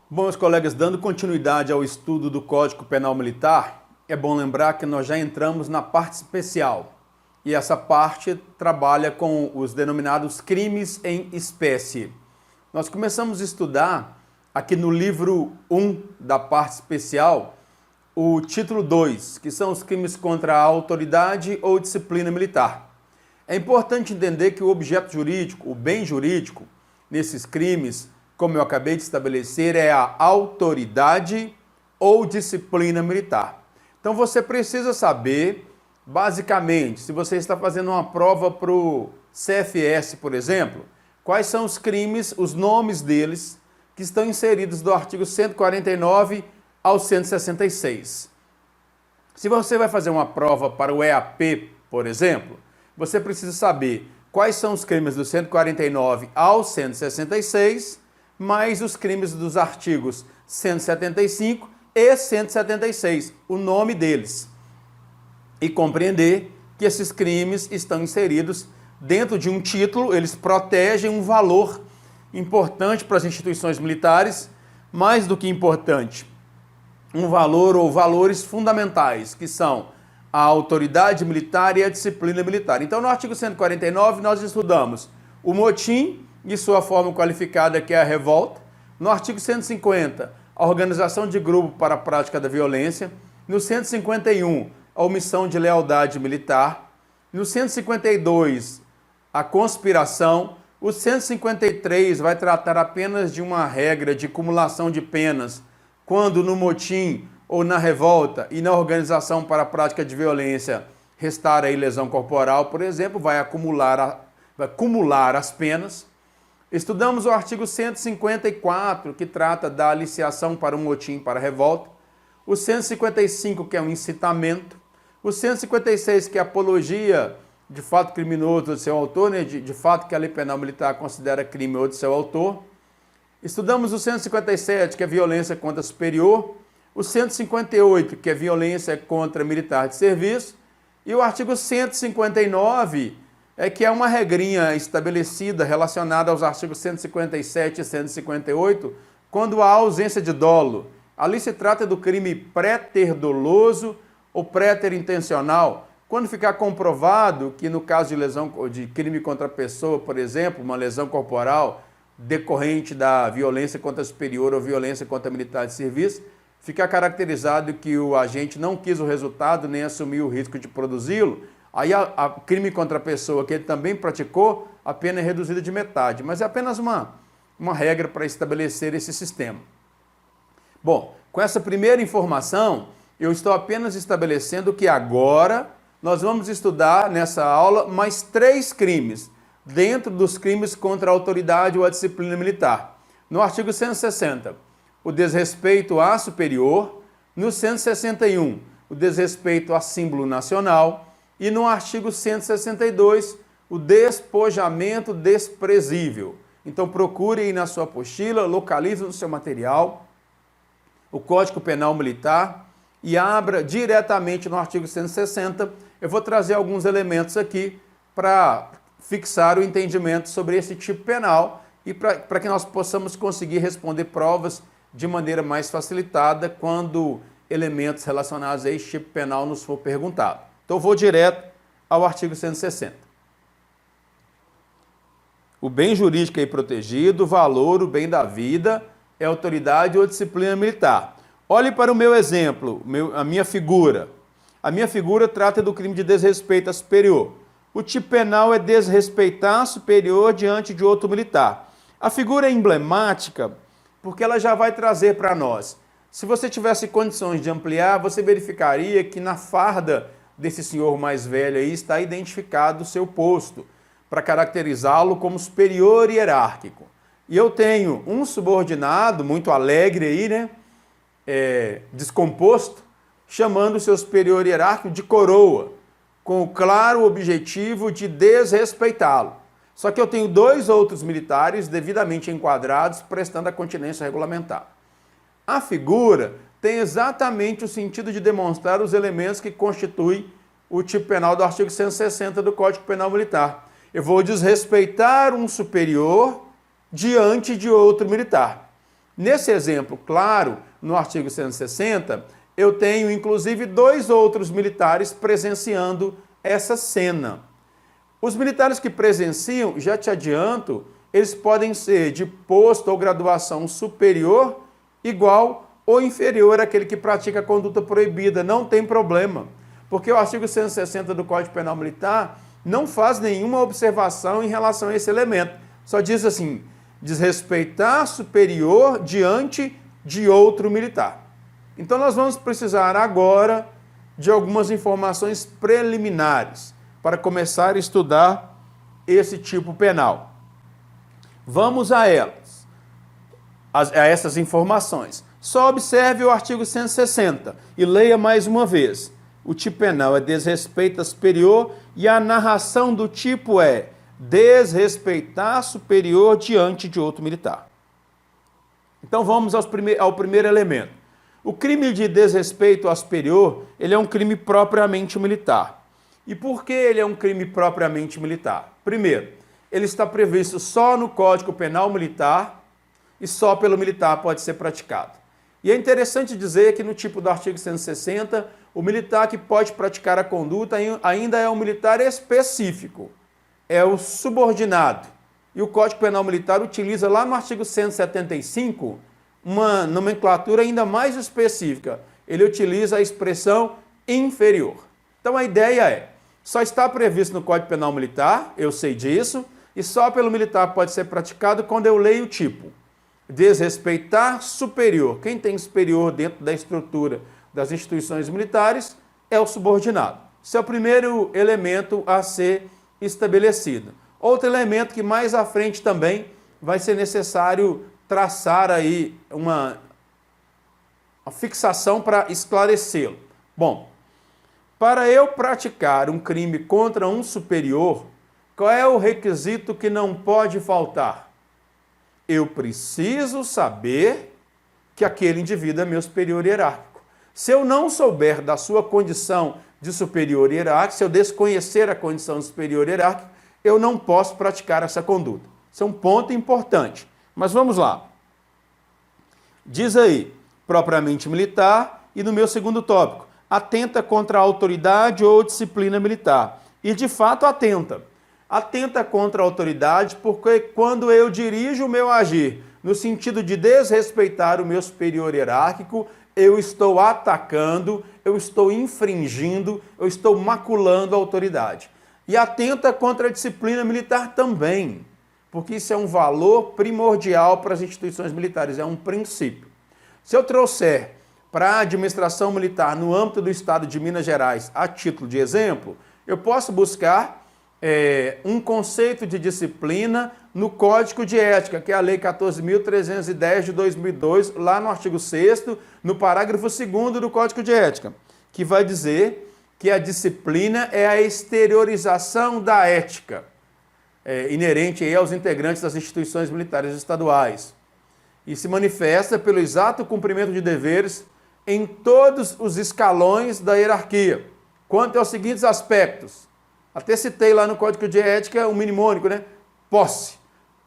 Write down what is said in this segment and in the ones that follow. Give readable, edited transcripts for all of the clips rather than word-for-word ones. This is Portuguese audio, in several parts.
Bom, meus colegas, dando continuidade ao estudo do Código Penal Militar, é bom lembrar que nós já entramos na parte especial. E essa parte trabalha com os denominados crimes em espécie. Nós começamos a estudar aqui no livro 1 da parte especial, o título 2, que são os crimes contra a autoridade ou disciplina militar. É importante entender que o objeto jurídico, o bem jurídico, nesses crimes, como eu acabei de estabelecer, é a autoridade ou disciplina militar. Então você precisa saber, basicamente, se você está fazendo uma prova para o CFS, por exemplo, quais são os crimes, os nomes deles, que estão inseridos do artigo 149 ao 166. Se você vai fazer uma prova para o EAP, por exemplo, você precisa saber quais são os crimes do 149 ao 166, mais os crimes dos artigos 175 e 176, o nome deles. E compreender que esses crimes estão inseridos dentro de um título, eles protegem um valor importante para as instituições militares, mais do que importante, um valor ou valores fundamentais, que são a autoridade militar e a disciplina militar. Então, no artigo 149, nós estudamos o motim e sua forma qualificada, que é a revolta. No artigo 150, a organização de grupo para a prática da violência. No 151, a omissão de lealdade militar. No 152, a conspiração. O 153 vai tratar apenas de uma regra de cumulação de penas, quando no motim ou na revolta e na organização para a prática de violência restar aí lesão corporal, por exemplo, vai acumular as penas. Estudamos o artigo 154, que trata da aliciação para um motim para a revolta. O 155, que é um incitamento. O 156, que é apologia de fato criminoso de seu autor, né? de fato que a lei penal militar considera crime ou de seu autor. Estudamos o 157, que é violência contra superior. O 158, que é violência contra militar de serviço. E o artigo 159, que é uma regrinha estabelecida relacionada aos artigos 157 e 158, quando há ausência de dolo. Ali se trata do crime préter doloso ou préter intencional. Quando ficar comprovado que no caso de lesão de crime contra a pessoa, por exemplo, uma lesão corporal decorrente da violência contra superior ou violência contra militar de serviço, ficar caracterizado que o agente não quis o resultado nem assumiu o risco de produzi-lo, aí a crime contra a pessoa que ele também praticou, a pena é reduzida de metade. Mas é apenas uma regra para estabelecer esse sistema. Bom, com essa primeira informação, eu estou apenas estabelecendo que agora nós vamos estudar nessa aula mais 3 crimes, dentro dos crimes contra a autoridade ou a disciplina militar. No artigo 160, o desrespeito à superior. No 161, o desrespeito a símbolo nacional. E no artigo 162, o despojamento desprezível. Então procure aí na sua apostila, localize no seu material o Código Penal Militar e abra diretamente no artigo 160. Eu vou trazer alguns elementos aqui para fixar o entendimento sobre esse tipo penal e para que nós possamos conseguir responder provas de maneira mais facilitada quando elementos relacionados a esse tipo penal nos for perguntado. Então, vou direto ao artigo 160. O bem jurídico aí protegido, o valor, o bem da vida, é autoridade ou disciplina militar. Olhe para o meu exemplo, a minha figura. A minha figura trata do crime de desrespeito a superior. O tipo penal é desrespeitar superior diante de outro militar. A figura é emblemática porque ela já vai trazer para nós. Se você tivesse condições de ampliar, você verificaria que na farda desse senhor mais velho aí está identificado o seu posto, para caracterizá-lo como superior hierárquico. E eu tenho um subordinado, muito alegre aí, né? Descomposto, chamando o seu superior hierárquico de coroa, com o claro objetivo de desrespeitá-lo. Só que eu tenho 2 outros militares devidamente enquadrados, prestando a continência regulamentar. A figura tem exatamente o sentido de demonstrar os elementos que constituem o tipo penal do artigo 160 do Código Penal Militar. Eu vou desrespeitar um superior diante de outro militar. Nesse exemplo, claro, no artigo 160, eu tenho inclusive 2 outros militares presenciando essa cena. Os militares que presenciam, já te adianto, eles podem ser de posto ou graduação superior, igual ou inferior àquele que pratica a conduta proibida. Não tem problema, porque o artigo 160 do Código Penal Militar não faz nenhuma observação em relação a esse elemento. Só diz assim, desrespeitar superior diante de outro militar. Então nós vamos precisar agora de algumas informações preliminares para começar a estudar esse tipo penal. Vamos a elas, a essas informações. Só observe o artigo 160 e leia mais uma vez. O tipo penal é desrespeito a superior e a narração do tipo é desrespeitar superior diante de outro militar. Então vamos ao primeiro elemento. O crime de desrespeito a superior, ele é um crime propriamente militar. E por que ele é um crime propriamente militar? Primeiro, ele está previsto só no Código Penal Militar e só pelo militar pode ser praticado. E é interessante dizer que no tipo do artigo 160, o militar que pode praticar a conduta ainda é um militar específico, é o subordinado. E o Código Penal Militar utiliza lá no artigo 175 uma nomenclatura ainda mais específica. Ele utiliza a expressão inferior. Então a ideia é, só está previsto no Código Penal Militar, eu sei disso, e só pelo militar pode ser praticado quando eu leio o tipo. Desrespeitar superior. Quem tem superior dentro da estrutura das instituições militares é o subordinado. Esse é o primeiro elemento a ser estabelecido. Outro elemento que mais à frente também vai ser necessário traçar aí uma fixação para esclarecê-lo. Bom, para eu praticar um crime contra um superior, qual é o requisito que não pode faltar? Eu preciso saber que aquele indivíduo é meu superior hierárquico. Se eu não souber da sua condição de superior hierárquico, se eu desconhecer a condição de superior hierárquico, eu não posso praticar essa conduta. Isso é um ponto importante. Mas vamos lá. Diz aí, propriamente militar, e no meu segundo tópico, atenta contra a autoridade ou disciplina militar. E de fato atenta. Atenta contra a autoridade porque quando eu dirijo o meu agir no sentido de desrespeitar o meu superior hierárquico, eu estou atacando, eu estou infringindo, eu estou maculando a autoridade. E atenta contra a disciplina militar também, porque isso é um valor primordial para as instituições militares, é um princípio. Se eu trouxer para a administração militar no âmbito do estado de Minas Gerais, a título de exemplo, eu posso buscar um conceito de disciplina no Código de Ética, que é a Lei 14.310 de 2002, lá no artigo 6º, no parágrafo 2º do Código de Ética, que vai dizer que a disciplina é a exteriorização da ética, inerente aí aos integrantes das instituições militares estaduais, e se manifesta pelo exato cumprimento de deveres em todos os escalões da hierarquia, quanto aos seguintes aspectos. Até citei lá no Código de Ética o minimônico, né? Posse,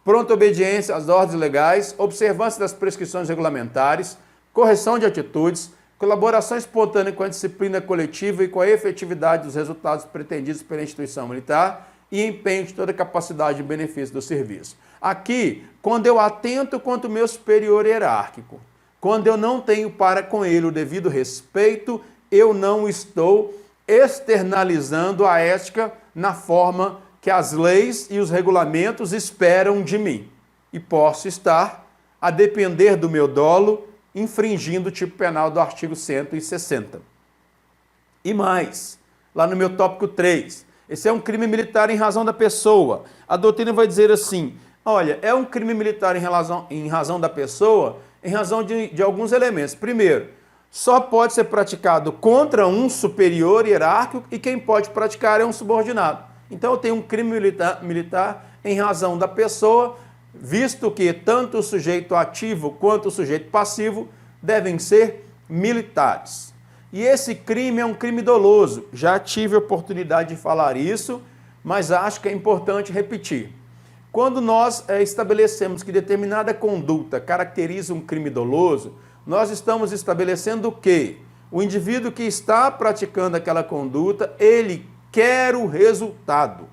pronta obediência às ordens legais, observância das prescrições regulamentares, correção de atitudes, colaboração espontânea com a disciplina coletiva e com a efetividade dos resultados pretendidos pela instituição militar e empenho de toda a capacidade e benefício do serviço. Aqui, quando eu atento contra o meu superior hierárquico, quando eu não tenho para com ele o devido respeito, eu não estou externalizando a ética na forma que as leis e os regulamentos esperam de mim. E posso estar, a depender do meu dolo, infringindo o tipo penal do artigo 160. E mais, lá no meu tópico 3, esse é um crime militar em razão da pessoa. A doutrina vai dizer assim, olha, é um crime militar em razão da pessoa, em razão de alguns elementos. Primeiro, só pode ser praticado contra um superior hierárquico e quem pode praticar é um subordinado. Então eu tenho um crime militar em razão da pessoa, visto que tanto o sujeito ativo quanto o sujeito passivo devem ser militares. E esse crime é um crime doloso. Já tive a oportunidade de falar isso, mas acho que é importante repetir. Quando nós estabelecemos que determinada conduta caracteriza um crime doloso, nós estamos estabelecendo que o indivíduo que está praticando aquela conduta, ele quer o resultado,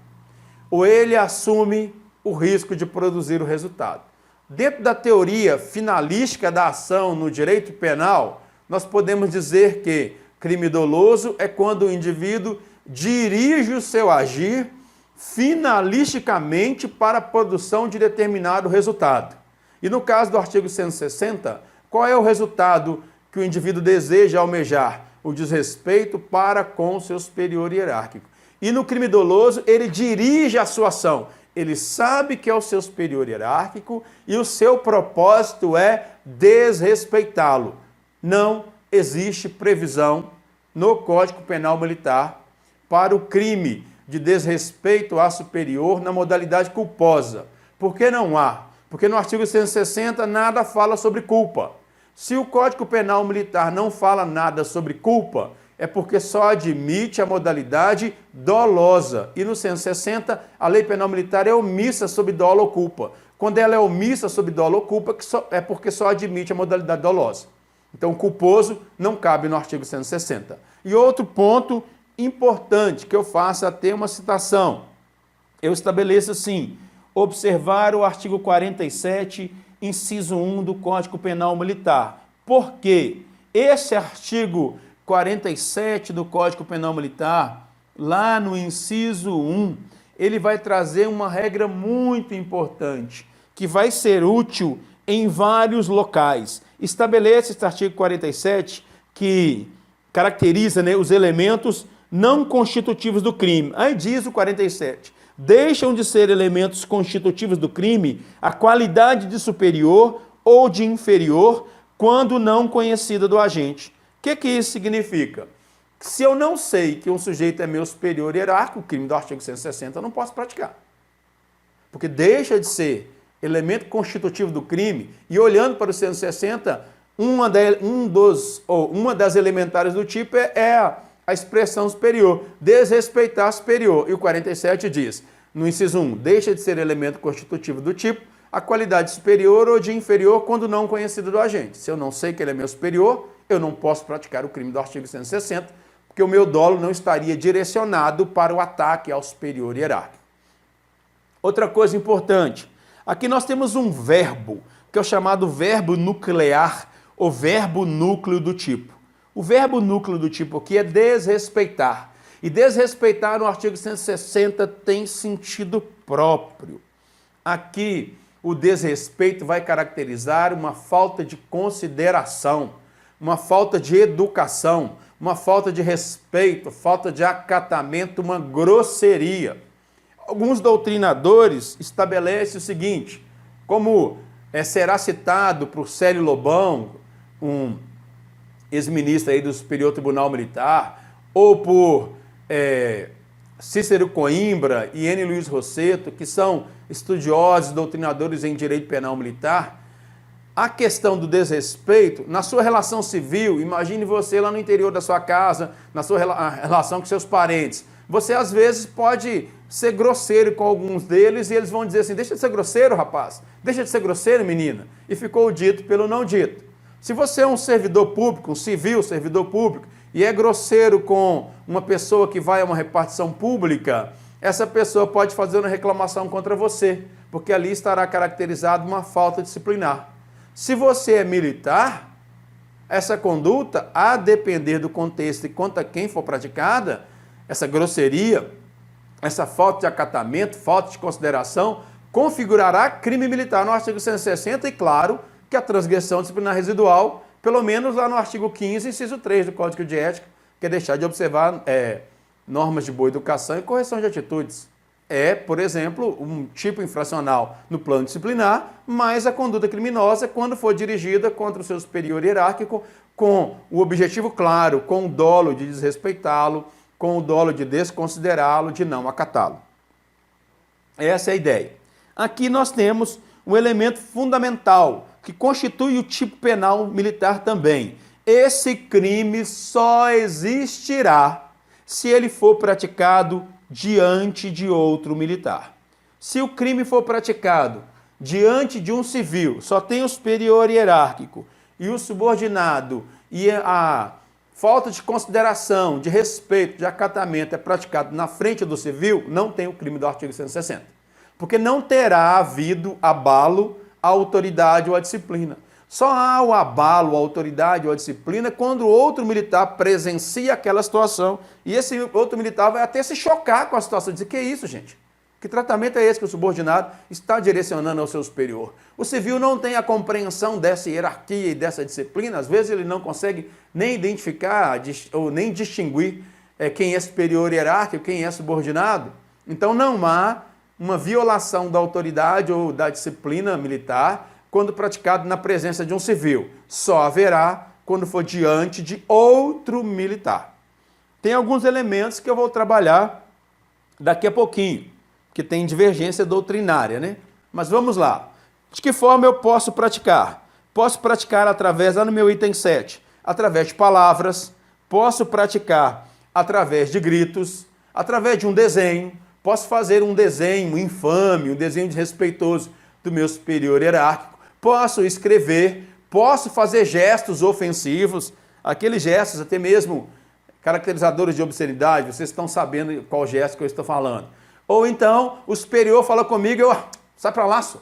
ou ele assume o risco de produzir o resultado. Dentro da teoria finalística da ação no direito penal, nós podemos dizer que crime doloso é quando o indivíduo dirige o seu agir finalisticamente para a produção de determinado resultado. E no caso do artigo 160, qual é o resultado que o indivíduo deseja almejar? O desrespeito para com o seu superior hierárquico. E no crime doloso, ele dirige a sua ação. Ele sabe que é o seu superior hierárquico e o seu propósito é desrespeitá-lo. Não existe previsão no Código Penal Militar para o crime de desrespeito a superior na modalidade culposa. Por que não há? Porque no artigo 160 nada fala sobre culpa. Se o Código Penal Militar não fala nada sobre culpa, é porque só admite a modalidade dolosa. E no 160, a Lei Penal Militar é omissa sob dolo ou culpa. Quando ela é omissa sob dolo ou culpa, é porque só admite a modalidade dolosa. Então, culposo não cabe no artigo 160. E outro ponto importante que eu faço até uma citação. Eu estabeleço assim, observar o artigo 47, inciso 1 do Código Penal Militar. Por quê? Esse artigo 47 do Código Penal Militar, lá no inciso 1, ele vai trazer uma regra muito importante, que vai ser útil em vários locais. Estabelece esse artigo 47 que caracteriza, né, os elementos não constitutivos do crime. Aí diz o 47, deixam de ser elementos constitutivos do crime a qualidade de superior ou de inferior quando não conhecida do agente. O que isso significa? Se eu não sei que um sujeito é meu superior hierárquico, o crime do artigo 160 eu não posso praticar. Porque deixa de ser elemento constitutivo do crime e olhando para o 160, uma das elementares do tipo é a expressão superior, desrespeitar superior. E o 47 diz, no inciso 1, deixa de ser elemento constitutivo do tipo a qualidade superior ou de inferior quando não conhecida do agente. Se eu não sei que ele é meu superior, eu não posso praticar o crime do artigo 160, porque o meu dolo não estaria direcionado para o ataque ao superior hierárquico. Outra coisa importante, aqui nós temos um verbo, que é o chamado verbo nuclear, ou verbo núcleo do tipo. O verbo núcleo do tipo aqui é desrespeitar. E desrespeitar no artigo 160 tem sentido próprio. Aqui, o desrespeito vai caracterizar uma falta de consideração, uma falta de educação, uma falta de respeito, falta de acatamento, uma grosseria. Alguns doutrinadores estabelecem o seguinte, como será citado por Célio Lobão, um ex-ministro aí do Superior Tribunal Militar, ou por Cícero Coimbra e N. Luiz Rosseto, que são estudiosos, doutrinadores em direito penal militar, a questão do desrespeito, na sua relação civil, imagine você lá no interior da sua casa, na sua relação com seus parentes, você às vezes pode ser grosseiro com alguns deles e eles vão dizer assim, deixa de ser grosseiro, rapaz, deixa de ser grosseiro, menina, e ficou o dito pelo não dito. Se você é um servidor público, um civil servidor público, e é grosseiro com uma pessoa que vai a uma repartição pública, essa pessoa pode fazer uma reclamação contra você, porque ali estará caracterizado uma falta disciplinar. Se você é militar, essa conduta, a depender do contexto e contra quem for praticada, essa grosseria, essa falta de acatamento, falta de consideração, configurará crime militar no artigo 160 e, claro, que a transgressão disciplinar residual, pelo menos lá no artigo 15, inciso 3 do Código de Ética, que é deixar de observar normas de boa educação e correção de atitudes. É, por exemplo, um tipo infracional no plano disciplinar, mas a conduta criminosa quando for dirigida contra o seu superior hierárquico com o objetivo claro, com o dolo de desrespeitá-lo, com o dolo de desconsiderá-lo, de não acatá-lo. Essa é a ideia. Aqui nós temos um elemento fundamental que constitui o tipo penal militar também. Esse crime só existirá se ele for praticado diante de outro militar. Se o crime for praticado diante de um civil, só tem o superior hierárquico e o subordinado, e a falta de consideração, de respeito, de acatamento é praticado na frente do civil, não tem o crime do artigo 160. Porque não terá havido abalo à autoridade ou à disciplina. Só há o abalo à autoridade ou à disciplina quando outro militar presencia aquela situação e esse outro militar vai até se chocar com a situação, dizer, que é isso, gente? Que tratamento é esse que o subordinado está direcionando ao seu superior? O civil não tem a compreensão dessa hierarquia e dessa disciplina, às vezes ele não consegue nem identificar ou nem distinguir quem é superior hierárquico, quem é subordinado. Então não há uma violação da autoridade ou da disciplina militar quando praticado na presença de um civil. Só haverá quando for diante de outro militar. Tem alguns elementos que eu vou trabalhar daqui a pouquinho, que tem divergência doutrinária, né? Mas vamos lá. De que forma eu posso praticar? Posso praticar através, lá no meu item 7, através de palavras, posso praticar através de gritos, através de um desenho, posso fazer um desenho infame, um desenho desrespeitoso do meu superior hierárquico, posso escrever, posso fazer gestos ofensivos, aqueles gestos até mesmo caracterizadores de obscenidade, vocês estão sabendo qual gesto que eu estou falando. Ou então, o superior fala comigo, eu, sai pra lá, sou.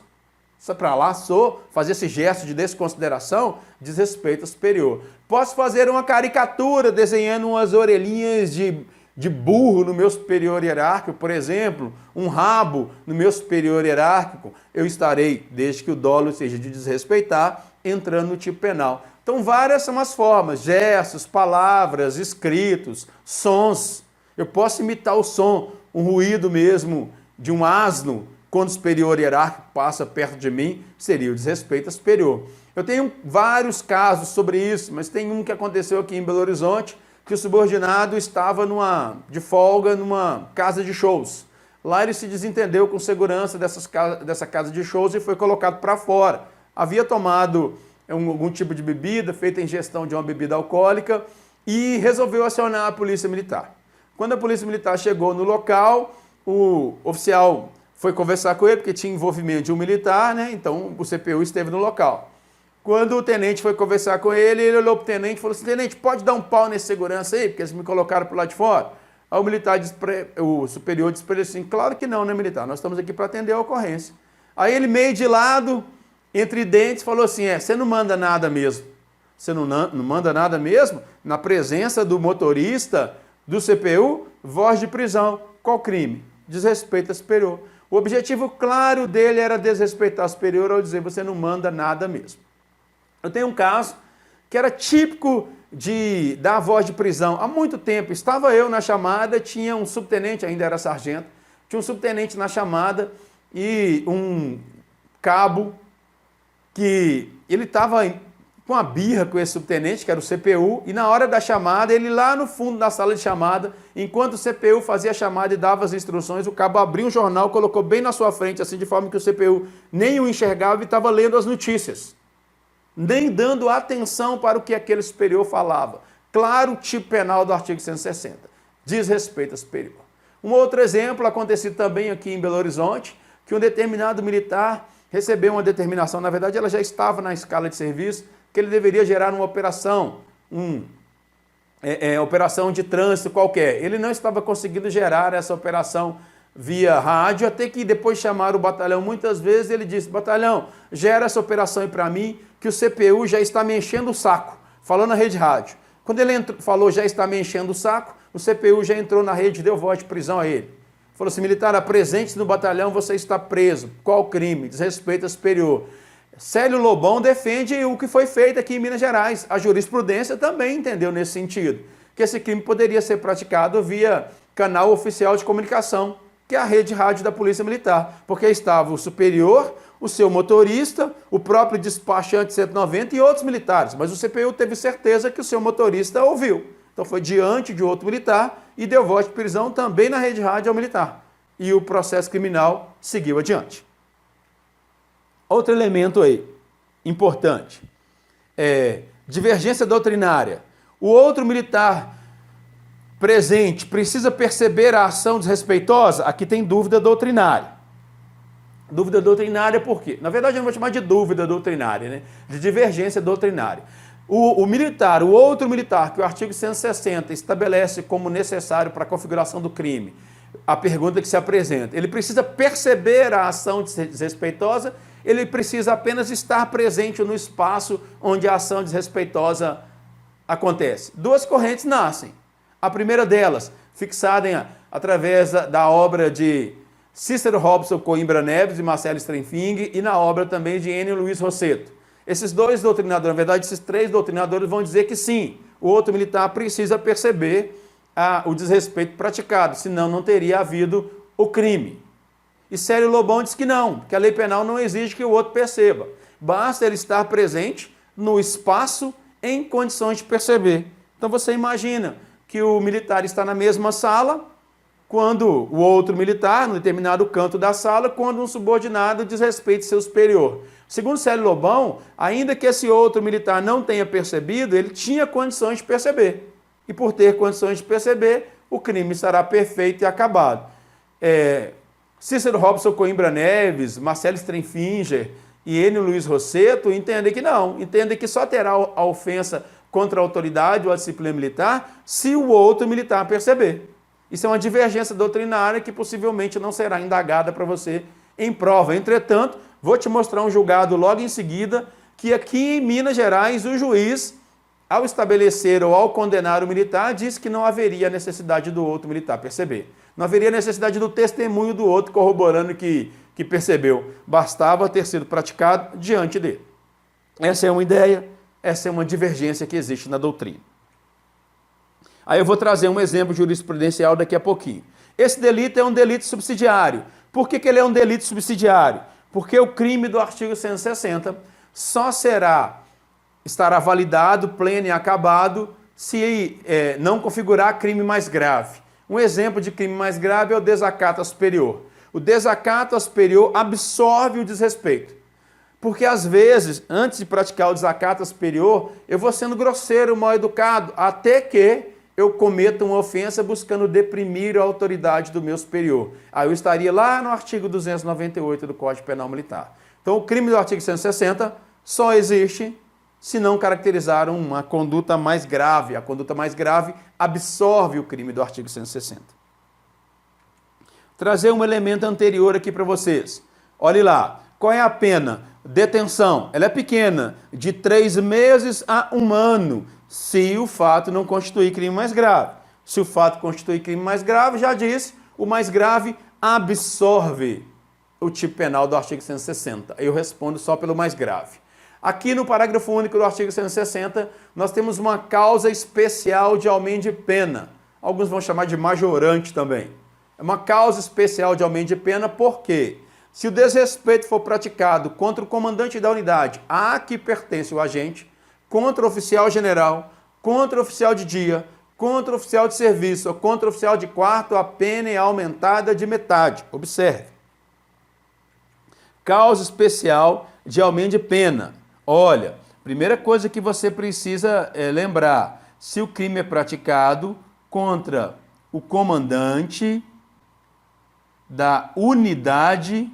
Sai pra lá, sou. Fazer esse gesto de desconsideração, desrespeito ao superior. Posso fazer uma caricatura desenhando umas orelhinhas de burro no meu superior hierárquico, por exemplo, um rabo no meu superior hierárquico. Eu estarei, desde que o dolo seja de desrespeitar, entrando no tipo penal. Então, várias são as formas, gestos, palavras, escritos, sons. Eu posso imitar o som, um ruído mesmo de um asno, quando o superior hierárquico passa perto de mim, seria o desrespeito ao superior. Eu tenho vários casos sobre isso, mas tem um que aconteceu aqui em Belo Horizonte, que o subordinado estava de folga numa casa de shows. Lá ele se desentendeu com segurança dessa casa de shows e foi colocado para fora. Havia tomado algum tipo de bebida, feita a ingestão de uma bebida alcoólica e resolveu acionar a polícia militar. Quando a polícia militar chegou no local, o oficial foi conversar com ele, porque tinha envolvimento de um militar, né? Então o CPU esteve no local. Quando o tenente foi conversar com ele, ele olhou para o tenente e falou assim, tenente, pode dar um pau nesse segurança aí, porque eles me colocaram para lá de fora? Aí o superior disse para ele assim, claro que não, né, militar? Nós estamos aqui para atender a ocorrência. Aí ele meio de lado, entre dentes, falou assim, você não manda nada mesmo. Você não manda nada mesmo? Na presença do motorista do CPU, voz de prisão. Qual crime? Desrespeito ao superior. O objetivo claro dele era desrespeitar o superior ao dizer, você não manda nada mesmo. Eu tenho um caso que era típico da voz de prisão. Há muito tempo, estava eu na chamada, tinha um subtenente, ainda era sargento, tinha um subtenente na chamada e um cabo que ele estava com a birra com esse subtenente, que era o CPU, e na hora da chamada, ele lá no fundo da sala de chamada, enquanto o CPU fazia a chamada e dava as instruções, o cabo abriu um jornal, colocou bem na sua frente, assim, de forma que o CPU nem o enxergava e estava lendo as notícias, nem dando atenção para o que aquele superior falava. Claro, tipo penal do artigo 160, desrespeito ao superior. Um outro exemplo acontecido também aqui em Belo Horizonte, que um determinado militar recebeu uma determinação, na verdade ela já estava na escala de serviço, que ele deveria gerar uma operação, operação de trânsito qualquer. Ele não estava conseguindo gerar essa operação via rádio, até que depois chamaram o batalhão muitas vezes, ele disse, batalhão, gera essa operação aí para mim, que o CPU já está me enchendo o saco, falando na rede rádio. Quando ele falou, já está me enchendo o saco, o CPU já entrou na rede e deu voz de prisão a ele. Falou assim, militar, apresente-se no batalhão, você está preso. Qual crime? Desrespeito ao superior. Célio Lobão defende o que foi feito aqui em Minas Gerais. A jurisprudência também entendeu nesse sentido, que esse crime poderia ser praticado via canal oficial de comunicação, que é a rede rádio da Polícia Militar, porque estava o superior, o seu motorista, o próprio despachante 190 e outros militares, mas o CPU teve certeza que o seu motorista ouviu. Então foi diante de outro militar e deu voz de prisão também na rede rádio ao militar. E o processo criminal seguiu adiante. Outro elemento aí, importante, divergência doutrinária. O outro militar presente precisa perceber a ação desrespeitosa? Aqui tem dúvida doutrinária. Dúvida doutrinária por quê? Na verdade, eu não vou chamar de dúvida doutrinária, né? De divergência doutrinária. O militar, o outro militar, que o artigo 160 estabelece como necessário para a configuração do crime, a pergunta que se apresenta, ele precisa perceber a ação desrespeitosa, ele precisa apenas estar presente no espaço onde a ação desrespeitosa acontece. Duas correntes nascem. A primeira delas, fixada através da obra de Cícero Robson Coimbra Neves e Marcelo Strenfing e na obra também de Enio Luiz Rosseto. Esses dois doutrinadores, na verdade, esses três doutrinadores vão dizer que sim, o outro militar precisa perceber o desrespeito praticado, senão não teria havido o crime. E Célio Lobão diz que não, que a lei penal não exige que o outro perceba. Basta ele estar presente no espaço em condições de perceber. Então você imagina que o militar está na mesma sala, quando o outro militar, no determinado canto da sala, quando um subordinado desrespeita seu superior. Segundo Célio Lobão, ainda que esse outro militar não tenha percebido, ele tinha condições de perceber. E por ter condições de perceber, o crime estará perfeito e acabado. Cícero Robson Coimbra Neves, Marcelo Strenfinger e Enio Luiz Rosseto entendem que não. Entendem que só terá a ofensa contra a autoridade ou a disciplina militar se o outro militar perceber. Isso é uma divergência doutrinária que possivelmente não será indagada para você em prova. Entretanto, vou te mostrar um julgado logo em seguida que aqui em Minas Gerais o juiz, ao estabelecer ou ao condenar o militar, disse que não haveria necessidade do outro militar perceber. Não haveria necessidade do testemunho do outro corroborando que percebeu. Bastava ter sido praticado diante dele. Essa é uma ideia, essa é uma divergência que existe na doutrina. Aí eu vou trazer um exemplo jurisprudencial daqui a pouquinho. Esse delito é um delito subsidiário. Por que ele é um delito subsidiário? Porque o crime do artigo 160 só estará validado, pleno e acabado se não configurar crime mais grave. Um exemplo de crime mais grave é o desacato ao superior. O desacato ao superior absorve o desrespeito. Porque às vezes, antes de praticar o desacato ao superior, eu vou sendo grosseiro, mal educado, até que eu cometa uma ofensa buscando deprimir a autoridade do meu superior. Aí eu estaria lá no artigo 298 do Código Penal Militar. Então o crime do artigo 160 só existe se não caracterizar uma conduta mais grave. A conduta mais grave absorve o crime do artigo 160. Trazer um elemento anterior aqui para vocês. Olhe lá, qual é a pena? Detenção. Ela é pequena, de 3 meses a 1 ano, se o fato não constituir crime mais grave. Se o fato constituir crime mais grave, já disse, o mais grave absorve o tipo penal do artigo 160. Eu respondo só pelo mais grave. Aqui no parágrafo único do artigo 160, nós temos uma causa especial de aumento de pena. Alguns vão chamar de majorante também. É uma causa especial de aumento de pena, por quê? Se o desrespeito for praticado contra o comandante da unidade a que pertence o agente, contra o oficial general, contra o oficial de dia, contra o oficial de serviço ou contra o oficial de quarto, a pena é aumentada de metade. Observe. Causa especial de aumento de pena. Olha, primeira coisa que você precisa lembrar, se o crime é praticado contra o comandante da unidade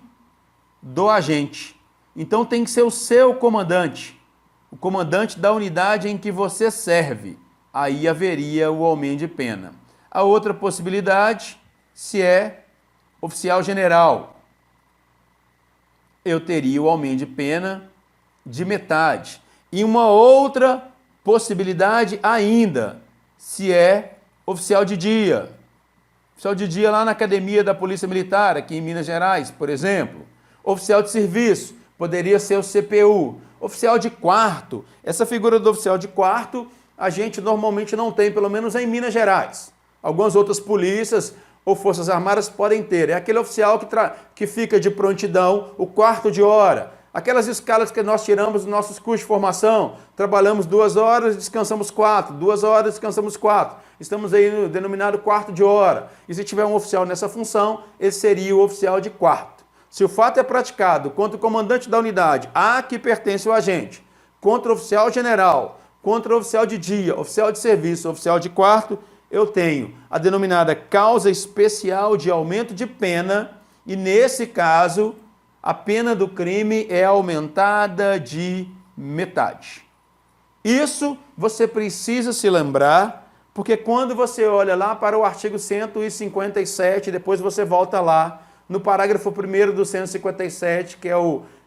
do agente. Então tem que ser o seu comandante, o comandante da unidade em que você serve. Aí haveria o aumento de pena. A outra possibilidade, se é oficial general, eu teria o aumento de pena de metade. E uma outra possibilidade ainda, se é oficial de dia. Oficial de dia lá na Academia da Polícia Militar, aqui em Minas Gerais, por exemplo. Oficial de serviço, poderia ser o CPU. Oficial de quarto, essa figura do oficial de quarto a gente normalmente não tem, pelo menos em Minas Gerais. Algumas outras polícias ou forças armadas podem ter. É aquele oficial que fica de prontidão o quarto de hora. Aquelas escalas que nós tiramos dos nossos cursos de formação, trabalhamos 2 horas, descansamos 4, 2 horas, descansamos 4. Estamos aí no denominado quarto de hora. E se tiver um oficial nessa função, esse seria o oficial de quarto. Se o fato é praticado contra o comandante da unidade a que pertence o agente, contra o oficial general, contra o oficial de dia, oficial de serviço, oficial de quarto, eu tenho a denominada causa especial de aumento de pena e, nesse caso, a pena do crime é aumentada de metade. Isso você precisa se lembrar, porque quando você olha lá para o artigo 157, depois você volta lá, no parágrafo 1º do 157, que é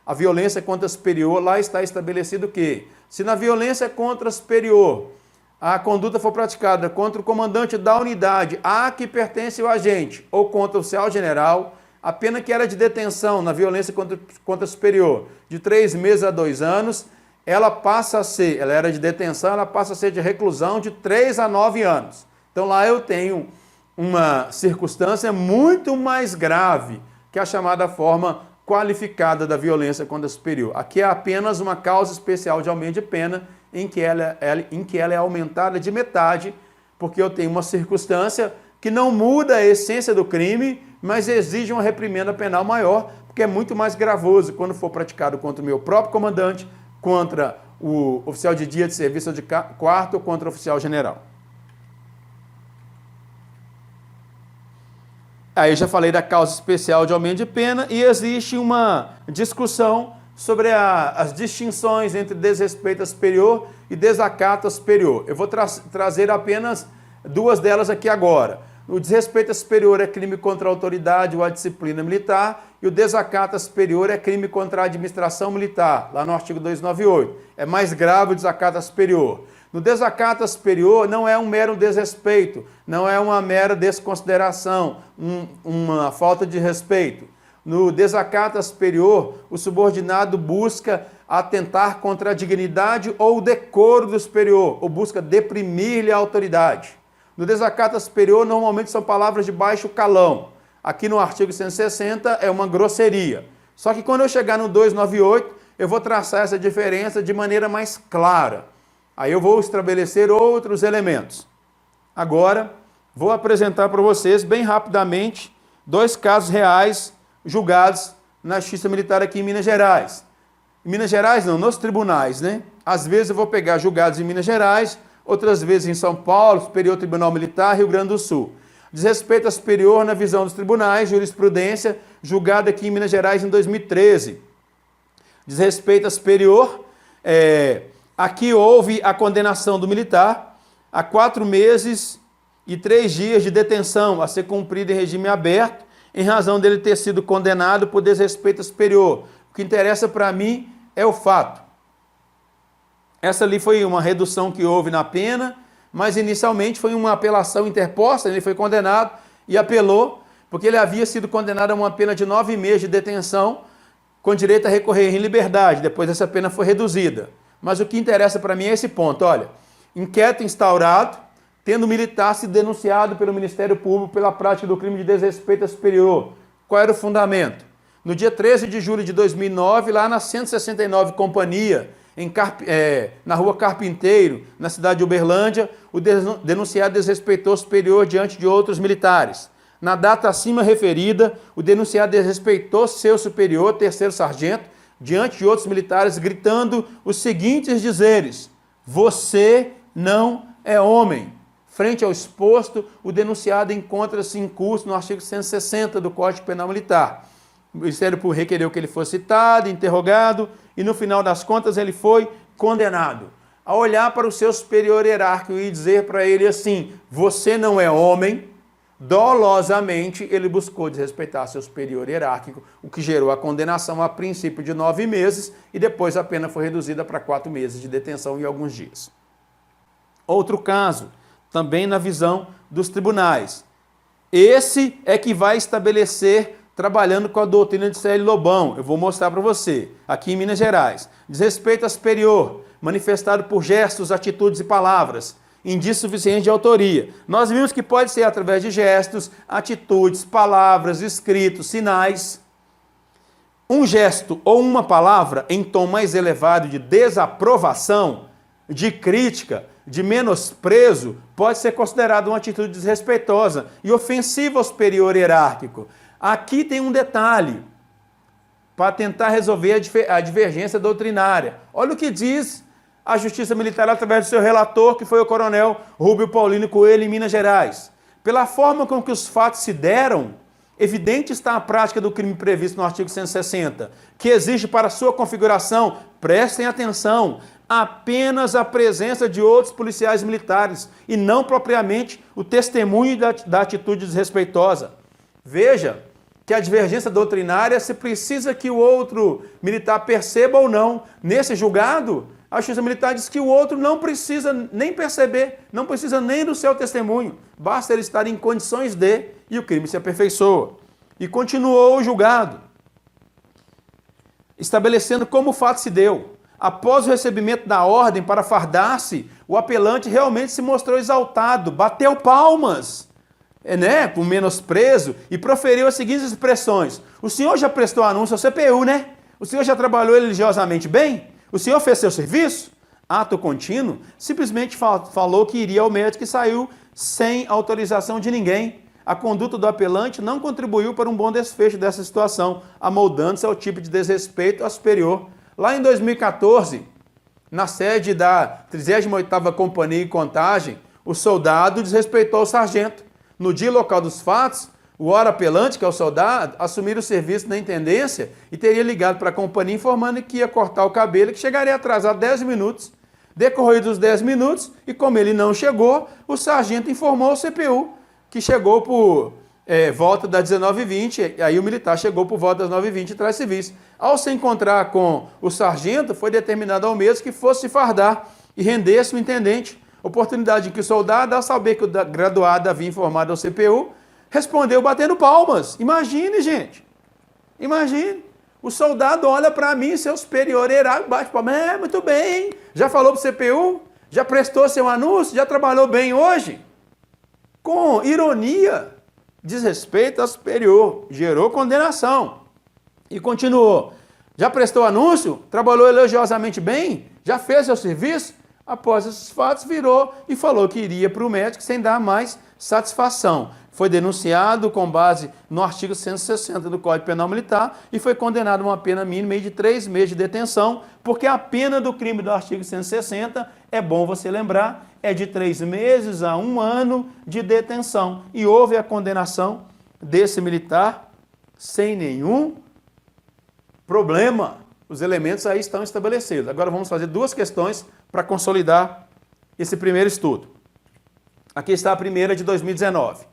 a violência contra superior, lá está estabelecido que, se na violência contra superior a conduta for praticada contra o comandante da unidade a que pertence o agente ou contra o oficial general, a pena que era de detenção na violência contra superior de 3 meses a 2 anos, ela era de detenção, ela passa a ser de reclusão de 3 a 9 anos. Então lá eu tenho uma circunstância muito mais grave que a chamada forma qualificada da violência contra superior. Aqui é apenas uma causa especial de aumento de pena em que ela é aumentada de metade, porque eu tenho uma circunstância que não muda a essência do crime, mas exige uma reprimenda penal maior, porque é muito mais gravoso quando for praticado contra o meu próprio comandante, contra o oficial de dia de serviço de quarto ou contra o oficial general. Aí eu já falei da causa especial de aumento de pena e existe uma discussão sobre as distinções entre desrespeito a superior e desacato a superior. Eu vou trazer apenas 2 delas aqui agora. O desrespeito a superior é crime contra a autoridade ou a disciplina militar e o desacato a superior é crime contra a administração militar, lá no artigo 298. É mais grave o desacato a superior. No desacato a superior não é um mero desrespeito, não é uma mera desconsideração, uma falta de respeito. No desacato a superior, o subordinado busca atentar contra a dignidade ou o decoro do superior, ou busca deprimir-lhe a autoridade. No desacato a superior, normalmente são palavras de baixo calão. Aqui no artigo 160 é uma grosseria. Só que quando eu chegar no 298, eu vou traçar essa diferença de maneira mais clara. Aí eu vou estabelecer outros elementos. Agora, vou apresentar para vocês, bem rapidamente, 2 casos reais julgados na Justiça Militar aqui em Minas Gerais. Em Minas Gerais não, nos tribunais, né? Às vezes eu vou pegar julgados em Minas Gerais, outras vezes em São Paulo, Superior Tribunal Militar, Rio Grande do Sul. Desrespeito a superior na visão dos tribunais, jurisprudência, julgada aqui em Minas Gerais em 2013. Desrespeito a superior, aqui houve a condenação do militar a 4 meses e 3 dias de detenção a ser cumprida em regime aberto, em razão dele ter sido condenado por desrespeito a superior. O que interessa para mim é o fato. Essa ali foi uma redução que houve na pena, mas inicialmente foi uma apelação interposta, ele foi condenado e apelou, porque ele havia sido condenado a uma pena de 9 meses de detenção, com direito a recorrer em liberdade, depois essa pena foi reduzida. Mas o que interessa para mim é esse ponto, olha, inquérito instaurado, tendo o militar se denunciado pelo Ministério Público pela prática do crime de desrespeito a superior. Qual era o fundamento? No dia 13 de julho de 2009, lá na 169 Companhia, na rua Carpinteiro, na cidade de Uberlândia, o denunciado desrespeitou o superior diante de outros militares. Na data acima referida, o denunciado desrespeitou seu superior, terceiro sargento, diante de outros militares, gritando os seguintes dizeres: "Você não é homem". Frente ao exposto, o denunciado encontra-se em curso no artigo 160 do Código Penal Militar. O Ministério Público requereu que ele fosse citado, interrogado, e no final das contas ele foi condenado. Ao olhar para o seu superior hierárquico e dizer para ele assim: "Você não é homem", dolosamente ele buscou desrespeitar seu superior hierárquico, o que gerou a condenação a princípio de 9 meses e depois a pena foi reduzida para 4 meses de detenção e alguns dias. Outro caso, também na visão dos tribunais. Esse é que vai estabelecer, trabalhando com a doutrina de Célio Lobão, eu vou mostrar para você, aqui em Minas Gerais. Desrespeito a superior, manifestado por gestos, atitudes e palavras, indício suficiente de autoria. Nós vimos que pode ser através de gestos, atitudes, palavras, escritos, sinais. Um gesto ou uma palavra em tom mais elevado de desaprovação, de crítica, de menosprezo, pode ser considerado uma atitude desrespeitosa e ofensiva ao superior hierárquico. Aqui tem um detalhe, para tentar resolver a divergência doutrinária. Olha o que diz a Justiça Militar através do seu relator, que foi o coronel Rubio Paulino Coelho, em Minas Gerais. Pela forma com que os fatos se deram, Evidente está a prática do crime previsto no artigo 160, que exige para sua configuração, prestem atenção, apenas a presença de outros policiais militares e não propriamente o testemunho da atitude desrespeitosa. Veja que a divergência doutrinária se precisa que o outro militar perceba ou não. Nesse julgado, a justiça militar diz que o outro não precisa nem perceber, não precisa nem do seu testemunho, basta ele estar em condições de, e o crime se aperfeiçoa. E continuou o julgado, estabelecendo como o fato se deu. Após o recebimento da ordem para fardar-se, o apelante realmente se mostrou exaltado, bateu palmas, com menosprezo, e proferiu as seguintes expressões: o senhor já prestou anúncio ao CPU, né? O senhor já trabalhou religiosamente bem? O senhor fez seu serviço? Ato contínuo, simplesmente falou que iria ao médico e saiu sem autorização de ninguém. A conduta do apelante não contribuiu para um bom desfecho dessa situação, amoldando-se ao tipo de desrespeito ao superior. Lá em 2014, na sede da 38ª Companhia em Contagem, o soldado desrespeitou o sargento. No dia e local dos fatos, o ora apelante, que é o soldado, assumiu o serviço na intendência e teria ligado para a companhia informando que ia cortar o cabelo e que chegaria atrasado 10 minutos. Decorridos os 10 minutos, e como ele não chegou, o sargento informou ao CPU, que chegou por volta das 19h20, aí o militar chegou por volta das 9h20 e traz civis. Ao se encontrar com o sargento, foi determinado ao mesmo que fosse se fardar e rendesse o intendente. Oportunidade em que o soldado, ao saber que o graduado havia informado ao CPU, respondeu batendo palmas. Imagine, gente. Imagine. O soldado olha para mim, seu superior hierárquico, bate palmas. Muito bem. Já falou para o CPU? Já prestou seu anúncio? Já trabalhou bem hoje? Com ironia, desrespeito ao superior, gerou condenação. E continuou. Já prestou anúncio? Trabalhou elogiosamente bem? Já fez seu serviço? Após esses fatos, virou e falou que iria para o médico sem dar mais satisfação. Foi denunciado com base no artigo 160 do Código Penal Militar e foi condenado a uma pena mínima de 3 meses de detenção, porque a pena do crime do artigo 160, é bom você lembrar, é de 3 meses a 1 ano de detenção. E houve a condenação desse militar sem nenhum problema. Os elementos aí estão estabelecidos. Agora vamos fazer 2 questões para consolidar esse primeiro estudo. Aqui está a primeira de 2019.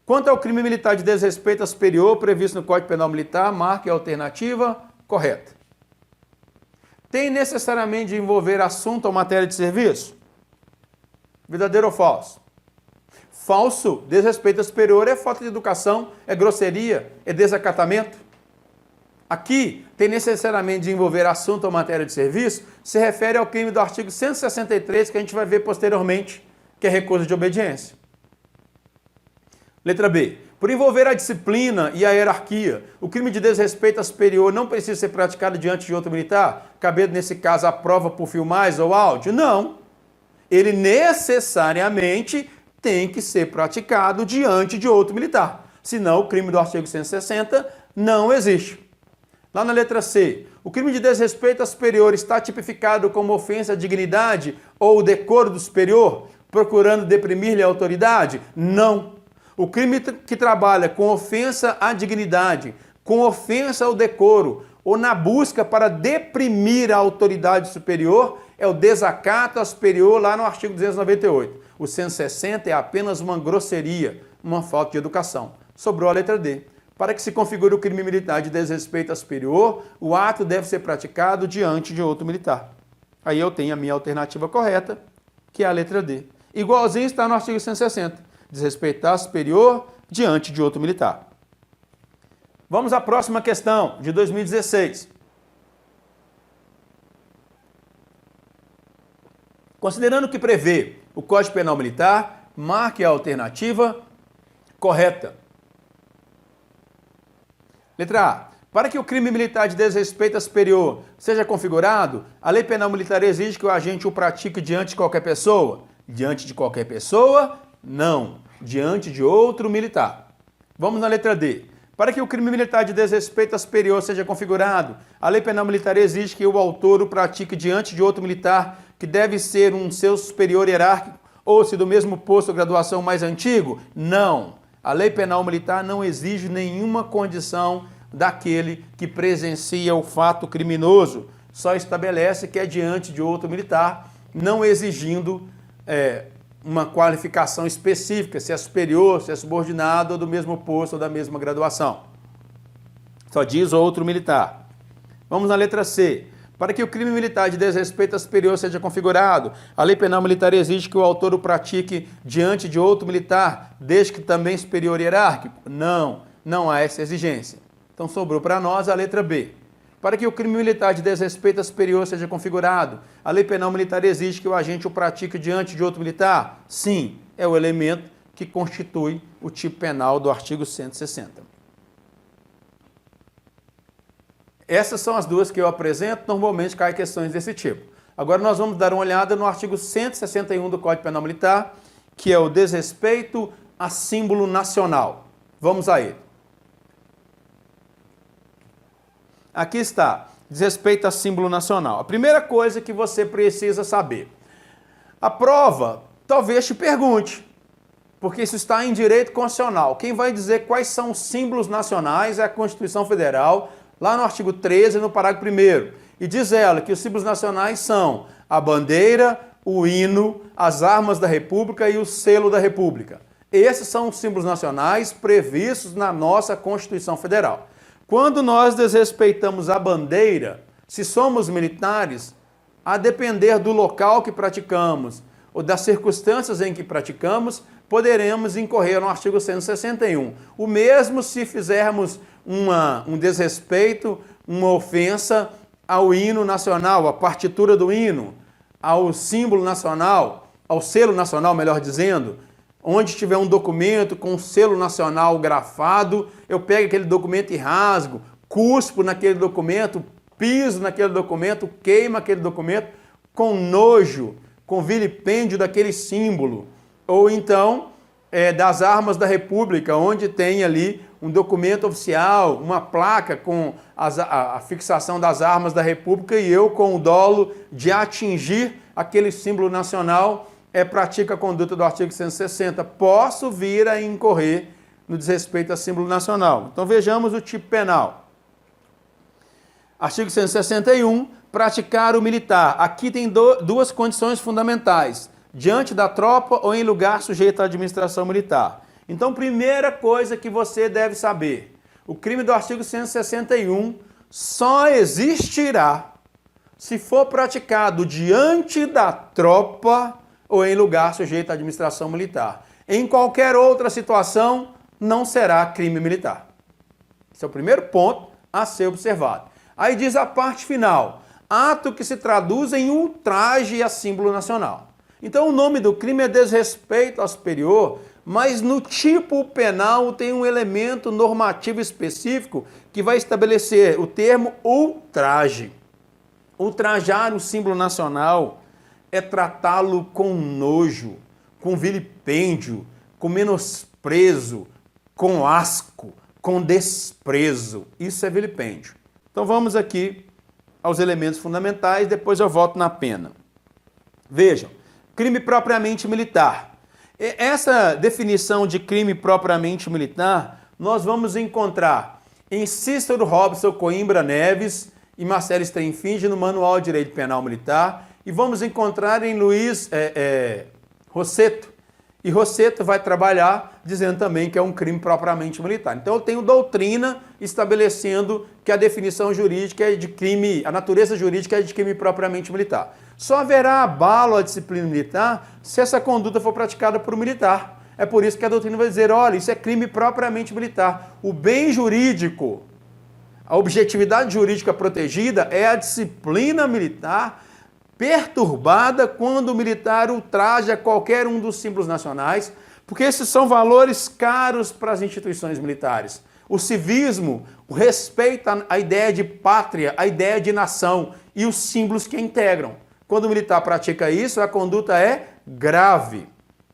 Quanto ao crime militar de desrespeito a superior previsto no Código Penal Militar, marque a alternativa correta. Tem necessariamente de envolver assunto ou matéria de serviço? Verdadeiro ou falso? Falso. Desrespeito a superior é falta de educação, é grosseria, é desacatamento. Aqui, tem necessariamente de envolver assunto ou matéria de serviço, se refere ao crime do artigo 163, que a gente vai ver posteriormente, que é recusa de obediência. Letra B. Por envolver a disciplina e a hierarquia, o crime de desrespeito a superior não precisa ser praticado diante de outro militar, cabendo nesse caso a prova por filmagem ou áudio? Não. Ele necessariamente tem que ser praticado diante de outro militar. Senão, o crime do artigo 160 não existe. Lá na letra C, o crime de desrespeito a superior está tipificado como ofensa à dignidade ou decoro do superior, procurando deprimir-lhe a autoridade? Não. O crime que trabalha com ofensa à dignidade, com ofensa ao decoro, ou na busca para deprimir a autoridade superior, é o desacato ao superior lá no artigo 298. O 160 é apenas uma grosseria, uma falta de educação. Sobrou a letra D. Para que se configure o crime militar de desrespeito a superior, o ato deve ser praticado diante de outro militar. Aí eu tenho a minha alternativa correta, que é a letra D. Igualzinho está no artigo 160. Desrespeitar superior diante de outro militar. Vamos à próxima questão, de 2016. Considerando o que prevê o Código Penal Militar, marque a alternativa correta. Letra A. Para que o crime militar de desrespeito a superior seja configurado, a Lei Penal Militar exige que o agente o pratique diante de qualquer pessoa. Diante de qualquer pessoa? Não. Diante de outro militar. Vamos na letra D. Para que o crime militar de desrespeito a superior seja configurado, a Lei Penal Militar exige que o autor o pratique diante de outro militar, que deve ser um seu superior hierárquico, ou se do mesmo posto ou graduação mais antigo? Não. A lei penal militar não exige nenhuma condição daquele que presencia o fato criminoso, só estabelece que é diante de outro militar, não exigindo uma qualificação específica, se é superior, se é subordinado, ou do mesmo posto ou da mesma graduação. Só diz outro militar. Vamos na letra C. Para que o crime militar de desrespeito a superior seja configurado, a lei penal militar exige que o autor o pratique diante de outro militar, desde que também superior hierárquico? Não, não há essa exigência. Então sobrou para nós a letra B. Para que o crime militar de desrespeito a superior seja configurado, a lei penal militar exige que o agente o pratique diante de outro militar? Sim, é o elemento que constitui o tipo penal do artigo 160. Essas são as duas que eu apresento, normalmente caem questões desse tipo. Agora nós vamos dar uma olhada no artigo 161 do Código Penal Militar, que é o desrespeito a símbolo nacional. Vamos a ele. Aqui está, desrespeito a símbolo nacional. A primeira coisa que você precisa saber. A prova talvez te pergunte, porque isso está em direito constitucional. Quem vai dizer quais são os símbolos nacionais é a Constituição Federal, lá no artigo 13, no parágrafo 1º. E diz ela que os símbolos nacionais são a bandeira, o hino, as armas da República e o selo da República. Esses são os símbolos nacionais previstos na nossa Constituição Federal. Quando nós desrespeitamos a bandeira, se somos militares, a depender do local que praticamos ou das circunstâncias em que praticamos, poderemos incorrer no artigo 161. O mesmo se fizermos um desrespeito, uma ofensa ao hino nacional, à partitura do hino, ao símbolo nacional, ao selo nacional, melhor dizendo. Onde tiver um documento com um selo nacional grafado, eu pego aquele documento e rasgo, cuspo naquele documento, piso naquele documento, queimo aquele documento com nojo, com vilipêndio daquele símbolo. Ou então, das armas da República, onde tem ali um documento oficial, uma placa com a fixação das armas da República e eu, com o dolo de atingir aquele símbolo nacional, pratica a conduta do artigo 160. Posso vir a incorrer no desrespeito a símbolo nacional. Então vejamos o tipo penal. Artigo 161, praticar o militar. Aqui tem duas condições fundamentais. Diante da tropa ou em lugar sujeito à administração militar. Então, primeira coisa que você deve saber, o crime do artigo 161 só existirá se for praticado diante da tropa ou em lugar sujeito à administração militar. Em qualquer outra situação, não será crime militar. Esse é o primeiro ponto a ser observado. Aí diz a parte final, ato que se traduz em ultraje a símbolo nacional. Então o nome do crime é desrespeito ao superior, mas no tipo penal tem um elemento normativo específico que vai estabelecer o termo ultraje. Ultrajar o símbolo nacional é tratá-lo com nojo, com vilipêndio, com menosprezo, com asco, com desprezo. Isso é vilipêndio. Então vamos aqui aos elementos fundamentais, depois eu volto na pena. Vejam, crime propriamente militar. Essa definição de crime propriamente militar, nós vamos encontrar em Cícero Robson Coimbra Neves e Marcelo Strenfinge no Manual de Direito Penal Militar, e vamos encontrar em Luiz Rosseto. E Rosseto vai trabalhar dizendo também que é um crime propriamente militar. Então eu tenho doutrina estabelecendo que a definição jurídica é de crime, a natureza jurídica é de crime propriamente militar. Só haverá abalo à disciplina militar se essa conduta for praticada por um militar. É por isso que a doutrina vai dizer, olha, isso é crime propriamente militar. O bem jurídico, a objetividade jurídica protegida é a disciplina militar perturbada quando o militar ultraja qualquer um dos símbolos nacionais, porque esses são valores caros para as instituições militares. O civismo, o respeito à ideia de pátria, à ideia de nação e os símbolos que a integram. Quando o militar pratica isso, a conduta é grave.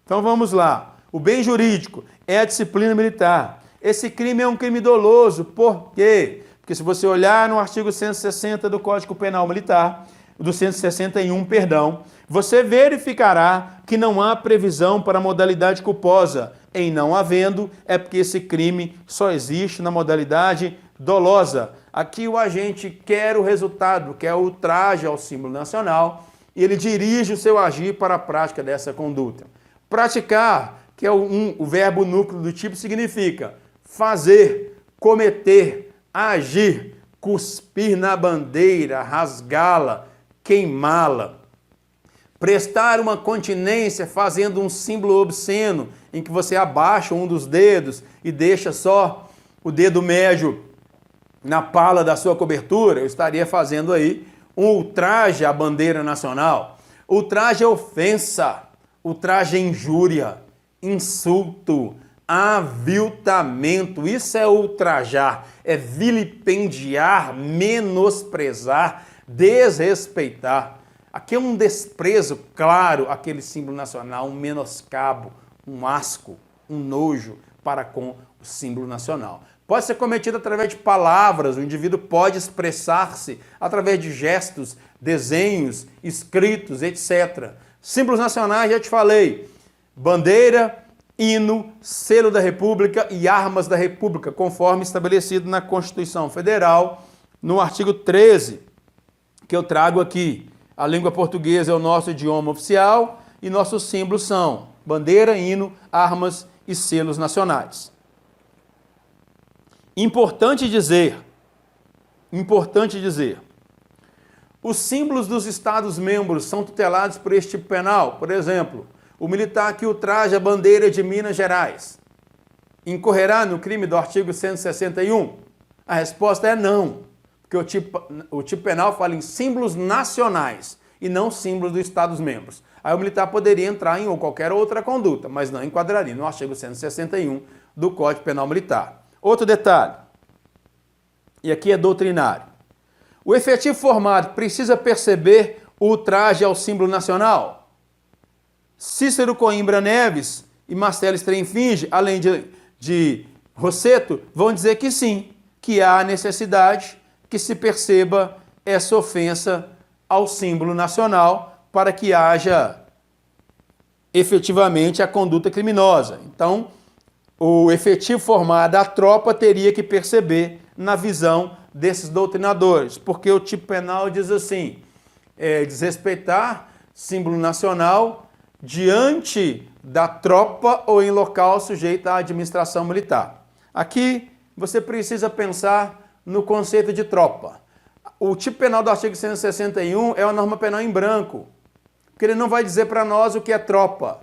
Então vamos lá. O bem jurídico é a disciplina militar. Esse crime é um crime doloso. Por quê? Porque se você olhar no artigo 160 do Código Penal Militar, do 161, perdão, você verificará que não há previsão para a modalidade culposa. Em não havendo, é porque esse crime só existe na modalidade dolosa. Aqui o agente quer o resultado, quer o ultraje ao símbolo nacional, e ele dirige o seu agir para a prática dessa conduta. Praticar, que é o verbo núcleo do tipo, significa fazer, cometer, agir, cuspir na bandeira, rasgá-la, queimá-la. Prestar uma continência fazendo um símbolo obsceno, em que você abaixa um dos dedos e deixa só o dedo médio na pala da sua cobertura, eu estaria fazendo aí um ultraje à bandeira nacional. Ultraje é ofensa, ultraje é injúria, insulto, aviltamento. Isso é ultrajar, é vilipendiar, menosprezar, desrespeitar. Aqui é um desprezo claro àquele símbolo nacional, um menoscabo, um asco, um nojo para com o símbolo nacional. Pode ser cometido através de palavras, o indivíduo pode expressar-se através de gestos, desenhos, escritos, etc. Símbolos nacionais, já te falei, bandeira, hino, selo da República e armas da República, conforme estabelecido na Constituição Federal, no artigo 13, que eu trago aqui. A língua portuguesa é o nosso idioma oficial e nossos símbolos são bandeira, hino, armas e selos nacionais. Importante dizer, os símbolos dos Estados-membros são tutelados por este tipo penal. Por exemplo, o militar que ultraja a bandeira de Minas Gerais incorrerá no crime do artigo 161? A resposta é não, porque o tipo penal fala em símbolos nacionais e não símbolos dos Estados-membros. Aí o militar poderia entrar em qualquer outra conduta, mas não enquadraria no artigo 161 do Código Penal Militar. Outro detalhe, e aqui é doutrinário. O efetivo formado precisa perceber o ultraje ao símbolo nacional? Cícero Coimbra Neves e Marcelo Strenfinge, além de Rosseto, vão dizer que sim, que há necessidade que se perceba essa ofensa ao símbolo nacional para que haja efetivamente a conduta criminosa. Então, o efetivo formado, a tropa, teria que perceber na visão desses doutrinadores, porque o tipo penal diz assim, desrespeitar símbolo nacional diante da tropa ou em local sujeito à administração militar. Aqui você precisa pensar no conceito de tropa. O tipo penal do artigo 161 é uma norma penal em branco, porque ele não vai dizer para nós o que é tropa.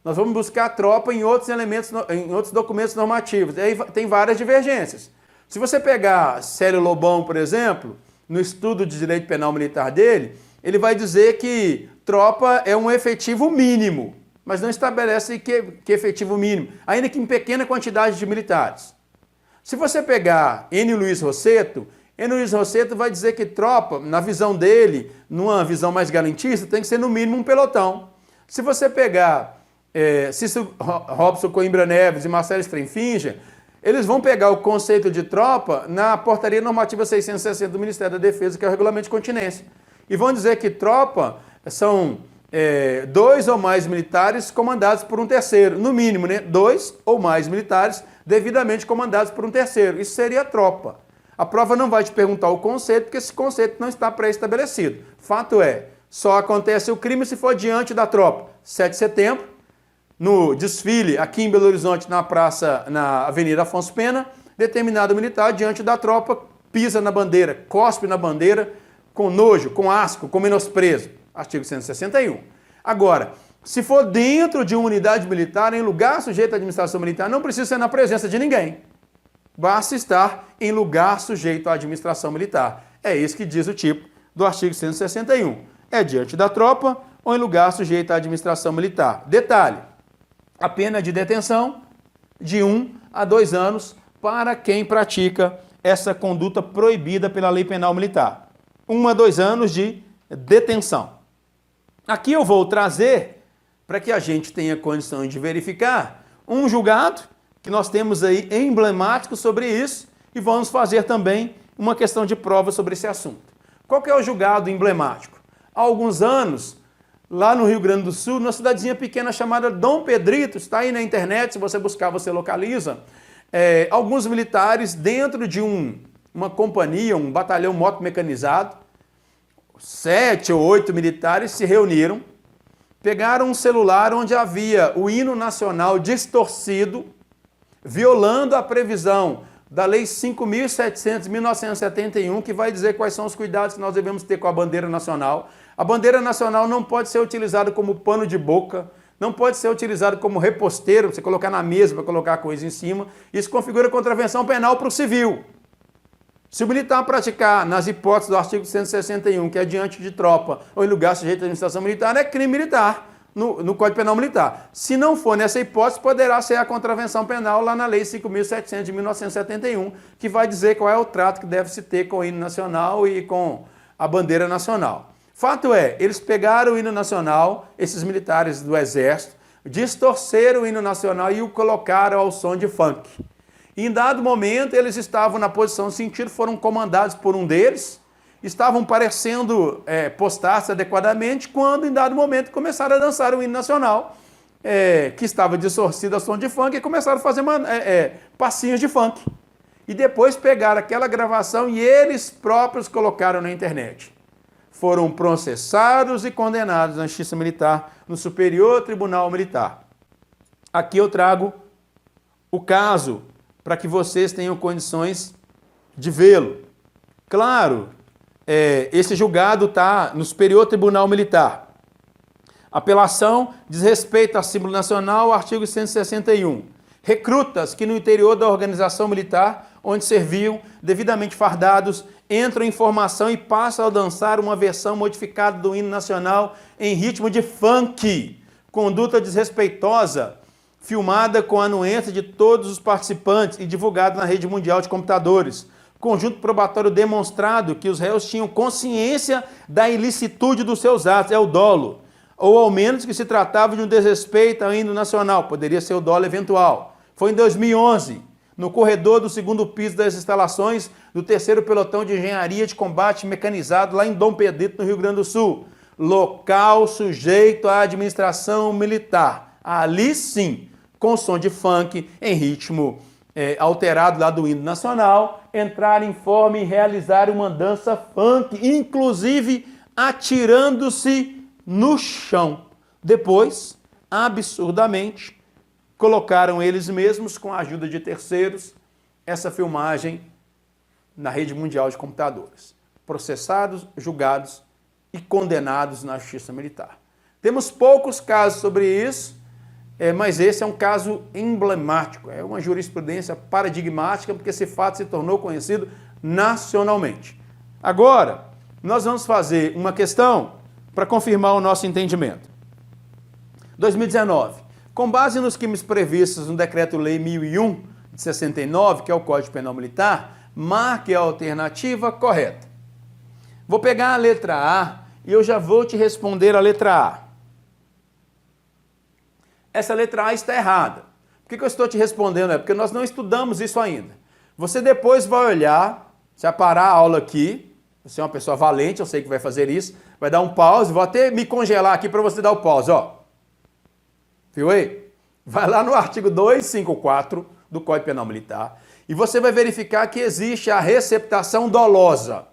Nós vamos buscar a tropa em outros elementos, em outros documentos normativos. E aí tem várias divergências. Se você pegar Célio Lobão, por exemplo, no estudo de direito penal militar dele, ele vai dizer que tropa é um efetivo mínimo, mas não estabelece que efetivo mínimo, ainda que em pequena quantidade de militares. Se você pegar N. Luiz Rosseto vai dizer que tropa, na visão dele, numa visão mais garantista, tem que ser no mínimo um pelotão. Se você pegar Cícero Robson Coimbra Neves e Marcelo Strenfinge, eles vão pegar o conceito de tropa na portaria normativa 660 do Ministério da Defesa, que é o regulamento de continência. E vão dizer que tropa são 2 ou mais militares comandados por um terceiro, no mínimo, né? 2 ou mais militares devidamente comandados por um terceiro. Isso seria tropa. A prova não vai te perguntar o conceito, porque esse conceito não está pré-estabelecido. Fato é, só acontece o crime se for diante da tropa. 7 de setembro, no desfile aqui em Belo Horizonte, na Avenida Afonso Pena, determinado militar diante da tropa pisa na bandeira, cospe na bandeira com nojo, com asco, com menosprezo. Artigo 161. Agora, se for dentro de uma unidade militar, em lugar sujeito à administração militar, não precisa ser na presença de ninguém. Basta estar em lugar sujeito à administração militar. É isso que diz o tipo do artigo 161. É diante da tropa ou em lugar sujeito à administração militar. Detalhe, a pena de detenção de 1 a 2 anos para quem pratica essa conduta proibida pela lei penal militar. 1 a 2 anos de detenção. Aqui eu vou trazer, para que a gente tenha condições de verificar, um julgado que nós temos aí emblemático sobre isso e vamos fazer também uma questão de prova sobre esse assunto. Qual que é o julgado emblemático? Há alguns anos, lá no Rio Grande do Sul, numa cidadezinha pequena chamada Dom Pedrito, está aí na internet, se você buscar, você localiza, alguns militares dentro de uma companhia, um batalhão moto-mecanizado, 7 ou 8 militares se reuniram, pegaram um celular onde havia o hino nacional distorcido, violando a previsão da Lei 5.700 de 1971, que vai dizer quais são os cuidados que nós devemos ter com a bandeira nacional. A bandeira nacional não pode ser utilizada como pano de boca, não pode ser utilizada como reposteiro, você colocar na mesa para colocar coisa em cima. Isso configura contravenção penal para o civil. Se o militar praticar, nas hipóteses do artigo 161, que é diante de tropa ou em lugar sujeito à administração militar, é crime militar no Código Penal Militar. Se não for nessa hipótese, poderá ser a contravenção penal lá na Lei 5.700 de 1971, que vai dizer qual é o trato que deve se ter com o hino nacional e com a bandeira nacional. Fato é, eles pegaram o hino nacional, esses militares do Exército, distorceram o hino nacional e o colocaram ao som de funk. E em dado momento, eles estavam na posição de sentido, foram comandados por um deles, estavam parecendo postar-se adequadamente, quando em dado momento começaram a dançar o hino nacional, que estava distorcido a som de funk, e começaram a fazer passinhos de funk. E depois pegaram aquela gravação e eles próprios colocaram na internet. Foram processados e condenados na Justiça Militar, no Superior Tribunal Militar. Aqui eu trago o caso para que vocês tenham condições de vê-lo. Claro, esse julgado está no Superior Tribunal Militar. Apelação diz respeito ao símbolo nacional, artigo 161. Recrutas que no interior da organização militar, onde serviam, devidamente fardados, entram em formação e passam a dançar uma versão modificada do hino nacional em ritmo de funk. Conduta desrespeitosa, filmada com a anuência de todos os participantes e divulgada na rede mundial de computadores. Conjunto probatório demonstrado que os réus tinham consciência da ilicitude dos seus atos, é o dolo, ou ao menos que se tratava de um desrespeito ao hino nacional, poderia ser o dolo eventual. Foi em 2011, no corredor do 2º piso das instalações do 3º Pelotão de Engenharia de Combate Mecanizado, lá em Dom Pedrito, no Rio Grande do Sul. Local sujeito à administração militar. Ali sim, com som de funk, em ritmo alterado lá do hino nacional, entrar em forma e realizar uma dança funk, inclusive atirando-se no chão. Depois, absurdamente, colocaram eles mesmos, com a ajuda de terceiros, essa filmagem na rede mundial de computadores. Processados, julgados e condenados na Justiça Militar. Temos poucos casos sobre isso, mas esse é um caso emblemático, é uma jurisprudência paradigmática, porque esse fato se tornou conhecido nacionalmente. Agora, nós vamos fazer uma questão para confirmar o nosso entendimento. 2019. Com base nos crimes previstos no Decreto-Lei 1001 de 69, que é o Código Penal Militar, marque a alternativa correta. Vou pegar a letra A e eu já vou te responder a letra A. Essa letra A está errada. Por que eu estou te respondendo? É porque nós não estudamos isso ainda. Você depois vai olhar, você vai parar a aula aqui, você é uma pessoa valente, eu sei que vai fazer isso, vai dar um pause, vou até me congelar aqui para você dar o pause, ó. Viu aí? Vai lá no artigo 254 do Código Penal Militar e você vai verificar que existe a receptação dolosa.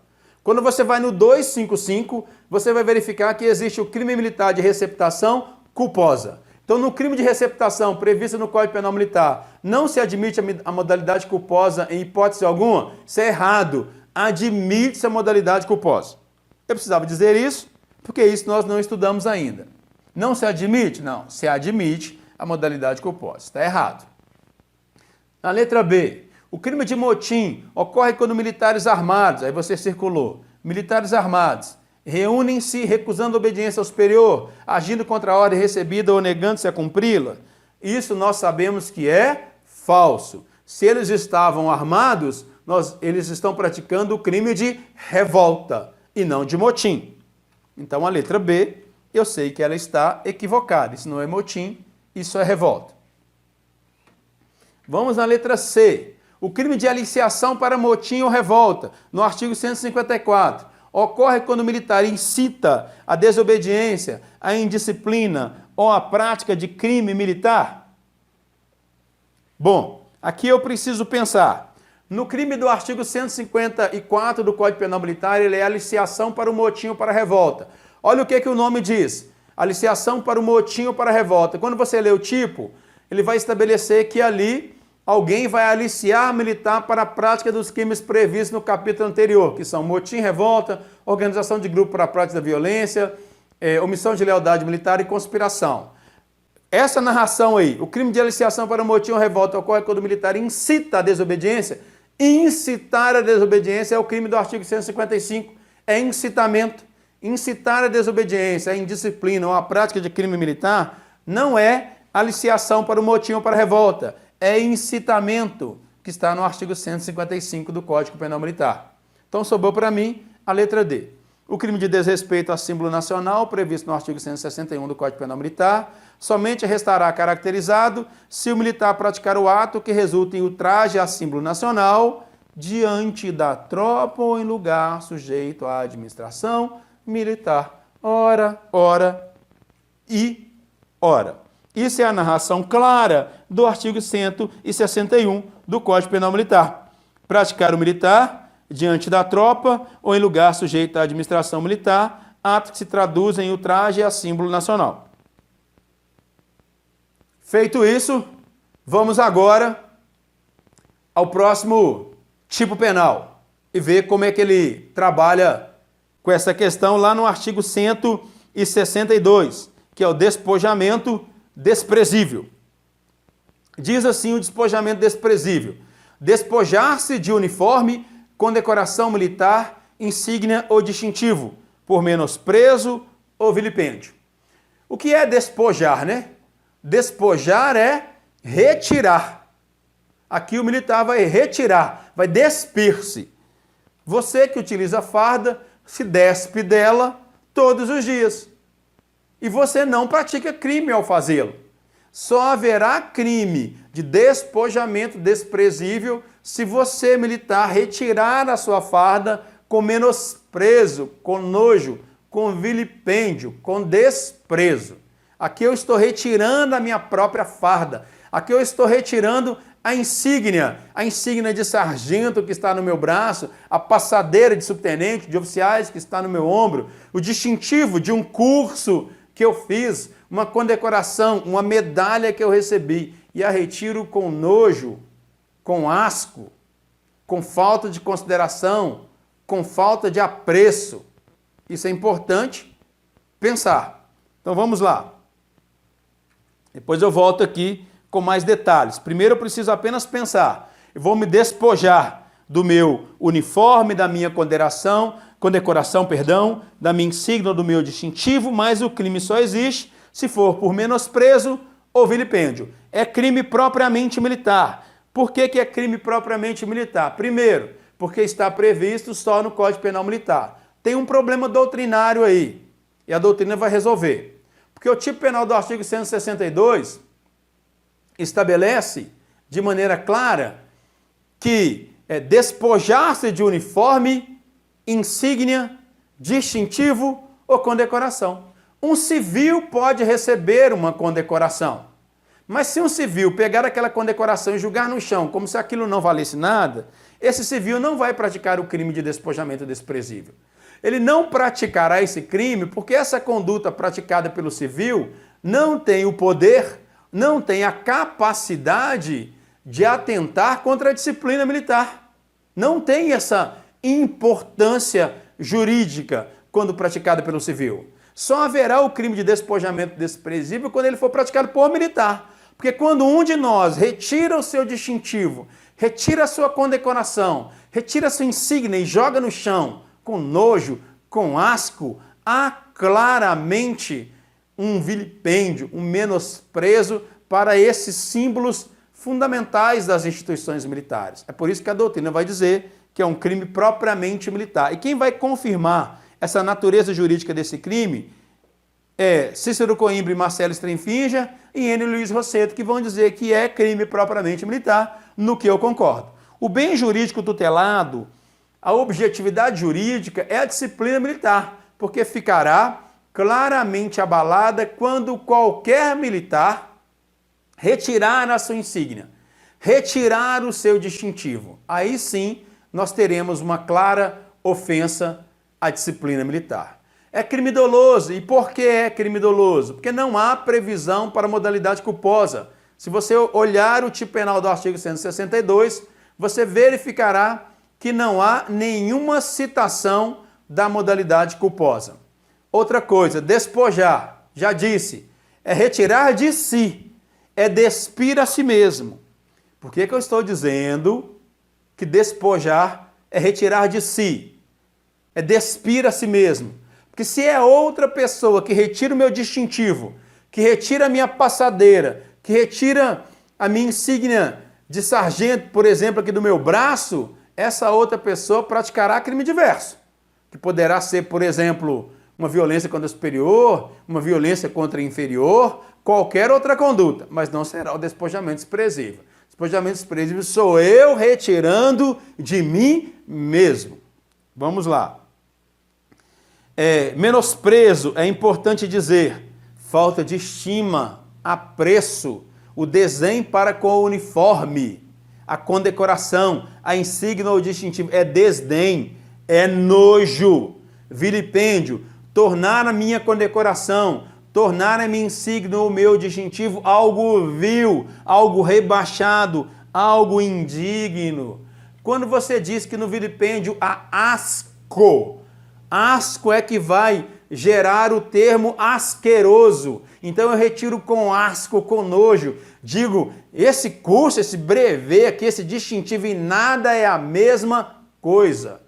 Quando você vai no 255, você vai verificar que existe o crime militar de receptação culposa. Então, no crime de receptação previsto no Código Penal Militar, não se admite a modalidade culposa em hipótese alguma? Isso é errado. Admite-se a modalidade culposa. Eu precisava dizer isso, porque isso nós não estudamos ainda. Não se admite? Não. Se admite a modalidade culposa. Está errado. Na letra B, o crime de motim ocorre quando militares armados, aí você circulou, militares armados, reúnem-se recusando obediência ao superior, agindo contra a ordem recebida ou negando-se a cumpri-la. Isso nós sabemos que é falso. Se eles estavam armados, eles estão praticando o crime de revolta e não de motim. Então a letra B, eu sei que ela está equivocada. Isso não é motim, isso é revolta. Vamos na letra C. O crime de aliciação para motim ou revolta, no artigo 154. ocorre quando o militar incita a desobediência, a indisciplina ou a prática de crime militar? Bom, aqui eu preciso pensar. No crime do artigo 154 do Código Penal Militar, ele é aliciação para o motim ou para a revolta. Olha o que o nome diz. Aliciação para o motim ou para a revolta. Quando você lê o tipo, ele vai estabelecer que ali alguém vai aliciar militar para a prática dos crimes previstos no capítulo anterior, que são motim, revolta, organização de grupo para a prática da violência, omissão de lealdade militar e conspiração. Essa narração aí, o crime de aliciação para o motim ou revolta ocorre quando o militar incita a desobediência. Incitar a desobediência é o crime do artigo 155, é incitamento. Incitar a desobediência, a indisciplina ou a prática de crime militar não é aliciação para o motim ou para a revolta, é incitamento, que está no artigo 155 do Código Penal Militar. Então sobrou para mim a letra D. O crime de desrespeito a símbolo nacional, previsto no artigo 161 do Código Penal Militar, somente restará caracterizado se o militar praticar o ato que resulte em ultraje a símbolo nacional diante da tropa ou em lugar sujeito à administração militar. Ora, ora e ora. Isso é a narração clara do artigo 161 do Código Penal Militar. Praticar o militar diante da tropa ou em lugar sujeito à administração militar, ato que se traduz em ultraje a símbolo nacional. Feito isso, vamos agora ao próximo tipo penal e ver como é que ele trabalha com essa questão lá no artigo 162, que é o despojamento desprezível. Diz assim o despojamento desprezível: despojar-se de uniforme, condecoração militar, insígnia ou distintivo, por menosprezo ou vilipêndio. O que é despojar, né? Despojar é retirar. Aqui o militar vai retirar, vai despir-se. Você que utiliza farda, se despe dela todos os dias. E você não pratica crime ao fazê-lo. Só haverá crime de despojamento desprezível se você, militar, retirar a sua farda com menosprezo, com nojo, com vilipêndio, com desprezo. Aqui eu estou retirando a minha própria farda. Aqui eu estou retirando a insígnia de sargento que está no meu braço, a passadeira de subtenente, de oficiais que está no meu ombro, o distintivo de um curso que eu fiz, uma condecoração, uma medalha que eu recebi, e a retiro com nojo, com asco, com falta de consideração, com falta de apreço. Isso é importante pensar. Então vamos lá. Depois eu volto aqui com mais detalhes. Primeiro eu preciso apenas pensar. Eu vou me despojar do meu uniforme, da minha condecoração, da minha insígnia, do meu distintivo, mas o crime só existe se for por menosprezo ou vilipêndio. É crime propriamente militar. Por que é crime propriamente militar? Primeiro, porque está previsto só no Código Penal Militar. Tem um problema doutrinário aí, e a doutrina vai resolver. Porque o tipo penal do artigo 162 estabelece de maneira clara que despojar-se de uniforme, insígnia, distintivo ou condecoração. Um civil pode receber uma condecoração, mas se um civil pegar aquela condecoração e jogar no chão como se aquilo não valesse nada, esse civil não vai praticar o crime de despojamento desprezível. Ele não praticará esse crime porque essa conduta praticada pelo civil não tem o poder, não tem a capacidade de atentar contra a disciplina militar. Não tem essa importância jurídica quando praticada pelo civil. Só haverá o crime de despojamento desprezível quando ele for praticado por militar. Porque quando um de nós retira o seu distintivo, retira a sua condecoração, retira a sua insígnia e joga no chão, com nojo, com asco, há claramente um vilipêndio, um menosprezo para esses símbolos fundamentais das instituições militares. É por isso que a doutrina vai dizer que é um crime propriamente militar. E quem vai confirmar essa natureza jurídica desse crime é Cícero Coimbra e Marcelo Strenfinger e N. Luiz Rosseto, que vão dizer que é crime propriamente militar, no que eu concordo. O bem jurídico tutelado A objetividade jurídica é a disciplina militar, porque ficará claramente abalada quando qualquer militar retirar a sua insígnia, retirar o seu distintivo. Aí sim nós teremos uma clara ofensa à disciplina militar. É crime doloso. E por que é crime doloso? Porque não há previsão para modalidade culposa. Se você olhar o tipo penal do artigo 162, você verificará que não há nenhuma citação da modalidade culposa. Outra coisa, despojar, já disse, é retirar de si, é despir a si mesmo. Por que eu estou dizendo que despojar é retirar de si, é despir a si mesmo? Porque se é outra pessoa que retira o meu distintivo, que retira a minha passadeira, que retira a minha insígnia de sargento, por exemplo, aqui do meu braço, essa outra pessoa praticará crime diverso, que poderá ser, por exemplo, uma violência contra o superior, uma violência contra o inferior, qualquer outra conduta, mas não será o despojamento desprezível. Despojamento desprezível sou eu retirando de mim mesmo. Vamos lá. Menosprezo, é importante dizer, falta de estima, apreço, o desdém para com o uniforme, a condecoração, a insígnia ou distintivo, é desdém, é nojo, vilipêndio, tornar a minha condecoração, tornar a minha insígnia ou o meu distintivo algo vil, algo rebaixado, algo indigno. Quando você diz que no vilipêndio há asco, asco é que vai gerar o termo asqueroso. Então eu retiro com asco, com nojo. Digo, esse curso, esse brevet aqui, esse distintivo em nada é a mesma coisa.